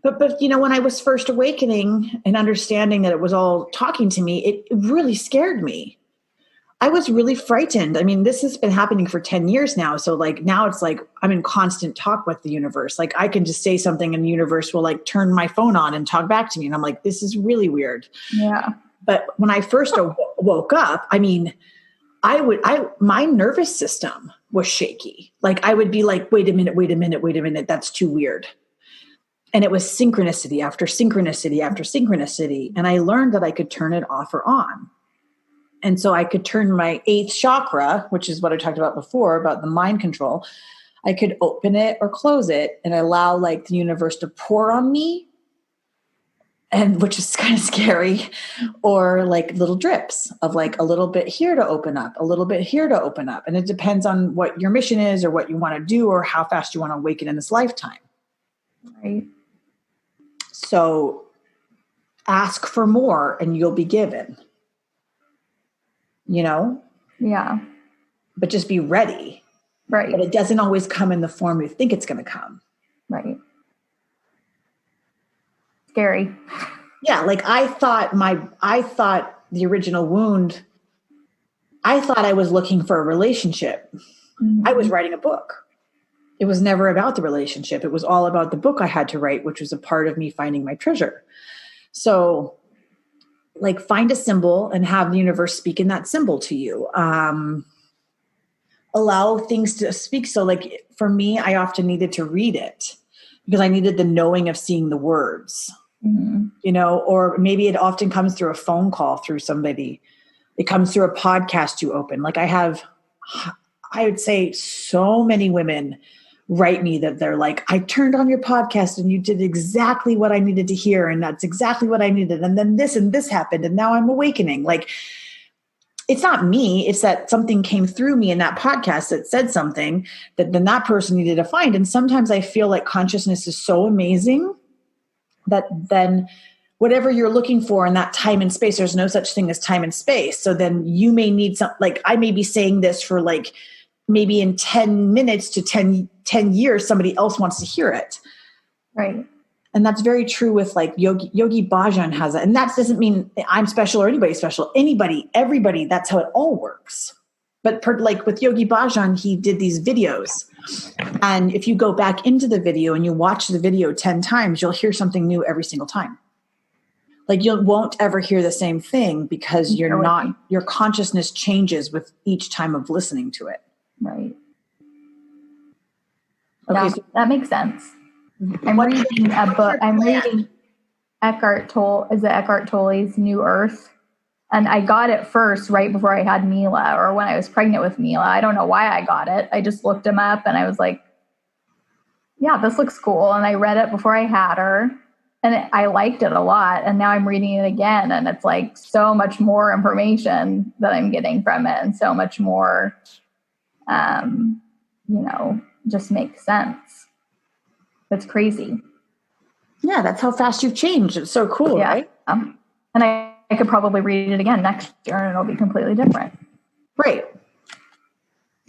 But when I was first awakening and understanding that it was all talking to me, it really scared me. I was really frightened. I mean, this has been happening for 10 years now. So like now it's like I'm in constant talk with the universe. Like I can just say something and the universe will like turn my phone on and talk back to me. And I'm like, this is really weird. Yeah. But when I first woke up, I mean, my nervous system was shaky. Like I would be like, wait a minute. That's too weird. And it was synchronicity after synchronicity after synchronicity. And I learned that I could turn it off or on. And so I could turn my 8th chakra, which is what I talked about before, about the mind control. I could open it or close it and allow like the universe to pour on me, and which is kind of scary, or like little drips of like a little bit here to open up, a little bit here to open up. And it depends on what your mission is or what you want to do or how fast you want to awaken in this lifetime. Right. So ask for more and you'll be given, Yeah. but just be ready. Right. But it doesn't always come in the form you think it's going to come. Right. Scary. Yeah. Like I thought the original wound, I thought I was looking for a relationship. Mm-hmm. I was writing a book. It was never about the relationship. It was all about the book I had to write, which was a part of me finding my treasure. So like find a symbol and have the universe speak in that symbol to you. Allow things to speak. So like for me, I often needed to read it because I needed the knowing of seeing the words, or maybe it often comes through a phone call through somebody. It comes through a podcast you open. Like I would say so many women write me that they're like, I turned on your podcast and you did exactly what I needed to hear. And that's exactly what I needed. And then this and this happened. And now I'm awakening. Like, it's not me. It's that something came through me in that podcast that said something that then that person needed to find. And sometimes I feel like consciousness is so amazing that then whatever you're looking for in that time and space, there's no such thing as time and space. So then you may need like, I may be saying this for like, maybe in 10 minutes to 10 years, somebody else wants to hear it. Right. And that's very true with like Yogi Bhajan has it. And that doesn't mean I'm special or anybody's special. Anybody, everybody, that's how it all works. But like with Yogi Bhajan, he did these videos. And if you go back into the video and you watch the video 10 times, you'll hear something new every single time. Like you won't ever hear the same thing because your consciousness changes with each time of listening to it. Right. Okay, yeah, so that makes sense. I'm reading a book. I'm reading Eckhart Tolle's New Earth. And I got it first right before I had Mila, or when I was pregnant with Mila. I don't know why I got it. I just looked him up and I was like, yeah, this looks cool. And I read it before I had her. And I liked it a lot. And now I'm reading it again. And it's like so much more information that I'm getting from it. And so much more just makes sense. That's crazy. Yeah, that's how fast you've changed. It's so cool, right? And And I could probably read it again next year and it'll be completely different. Right.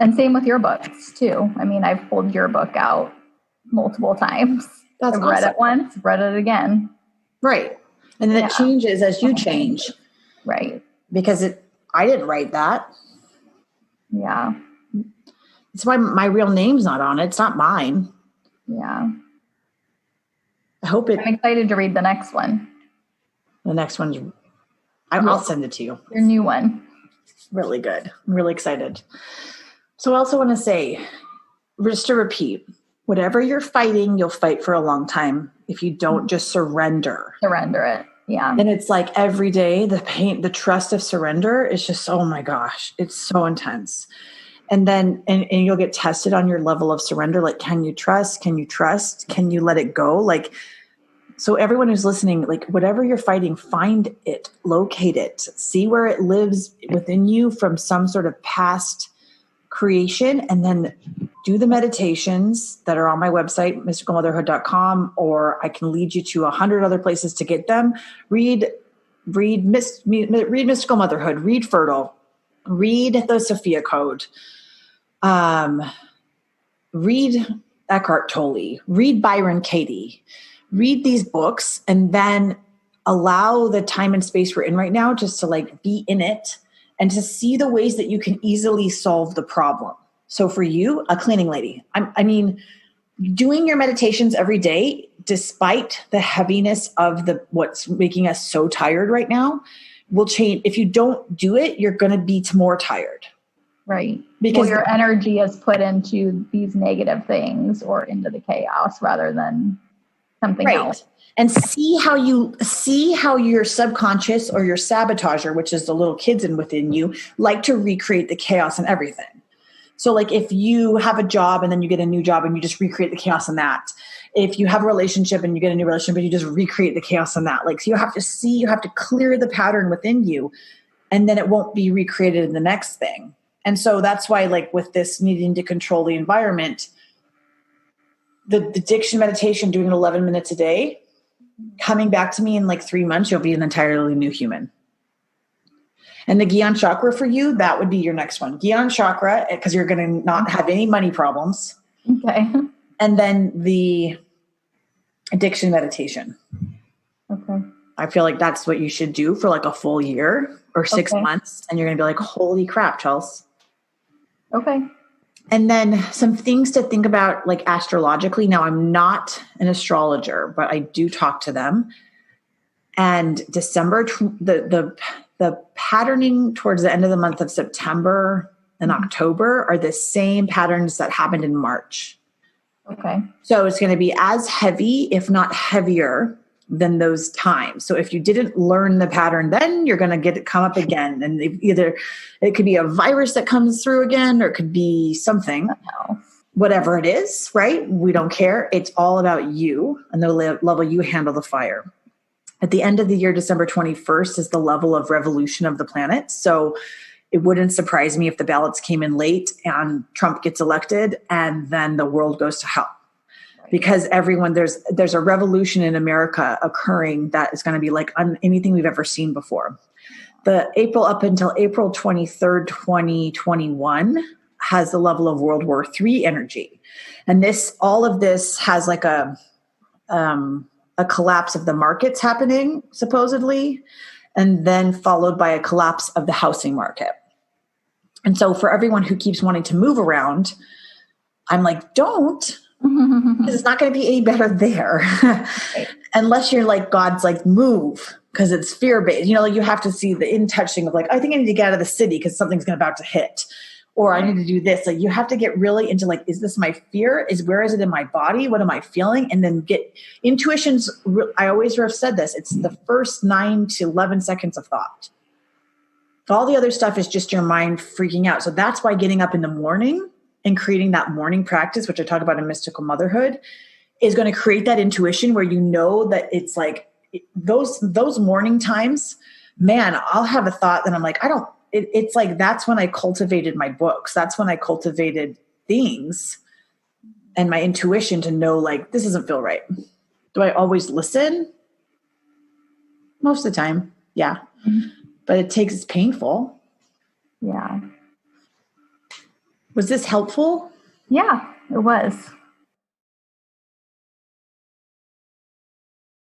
And same with your books too. I mean, I've pulled your book out multiple times. That's I've read awesome. it once, read it again. Right. And then it changes as you change. Right. Because I didn't write that. Yeah. It's why my real name's not on it. It's not mine. Yeah. I hope it. I'm excited to read the next one. The next one's, I'll send it to you. Your new one. Really good. I'm really excited. So I also want to say, just to repeat, whatever you're fighting, you'll fight for a long time if you don't just surrender. Surrender it. Yeah. And it's like every day, the pain, the trust of surrender is just, oh my gosh, it's so intense. And then, and you'll get tested on your level of surrender. Like, can you trust? Can you trust? Can you let it go? Like, so everyone who's listening, like whatever you're fighting, find it, locate it, see where it lives within you from some sort of past creation, and then do the meditations that are on my website, mysticalmotherhood.com, or I can lead you to 100 other places to get them. Read Mystical Motherhood, read Fertile, read the Sophia Code, read Eckhart Tolle, read Byron Katie, read these books, and then allow the time and space we're in right now just to like be in it and to see the ways that you can easily solve the problem. So for you, a cleaning lady, I mean, doing your meditations every day, despite the heaviness of what's making us so tired right now, will change. If you don't do it, you're going to be more tired. Right. Because your energy is put into these negative things or into the chaos rather than something else. And see how your subconscious or your sabotager, which is the little kids within you, like to recreate the chaos and everything. So like if you have a job and then you get a new job and you just recreate the chaos in that. If you have a relationship and you get a new relationship, but you just recreate the chaos in that. Like, so you have to clear the pattern within you, and then it won't be recreated in the next thing. And so that's why, like with this needing to control the environment, the diction meditation, doing 11 minutes a day, coming back to me in like 3 months, you'll be an entirely new human. And the Gyan chakra for you, that would be your next one. Gyan chakra, because you're going to not have any money problems. Okay. And then the addiction meditation. Okay. I feel like that's what you should do for like a full year or 6 months. And you're going to be like, holy crap, Chelsea. Okay. And then some things to think about, like astrologically. Now, I'm not an astrologer, but I do talk to them. And December, the patterning towards the end of the month of September and October are the same patterns that happened in March. Okay. So it's going to be as heavy, if not heavier, than those times. So if you didn't learn the pattern, then you're going to get it come up again. And either it could be a virus that comes through again, or it could be something, whatever it is, right? We don't care. It's all about you and the level you handle the fire. At the end of the year, December 21st is the level of revolution of the planet. So it wouldn't surprise me if the ballots came in late and Trump gets elected and then the world goes to hell. Because there's a revolution in America occurring that is going to be like anything we've ever seen before. Up until April 23rd, 2021 has the level of World War III energy. And all of this has like a collapse of the markets happening, supposedly, and then followed by a collapse of the housing market. And so for everyone who keeps wanting to move around, I'm like, don't. Because it's not going to be any better there unless you're like, God's like, move, because it's fear-based. Like you have to see the in-touching of like, I think I need to get out of the city because something's about to hit, or I need to do this. Like you have to get really into like, is this my fear? Where is it in my body? What am I feeling? And then get intuitions. I always have said this. It's the first 9 to 11 seconds of thought. All the other stuff is just your mind freaking out. So that's why getting up in the morning and creating that morning practice, which I talk about in Mystical Motherhood, is going to create that intuition where you know that it's like those morning times, man, I'll have a thought that I'm like, it's like, that's when I cultivated my books. That's when I cultivated things and my intuition to know like, this doesn't feel right. Do I always listen? Most of the time. Yeah. But it's painful. Yeah. Was this helpful? Yeah, it was.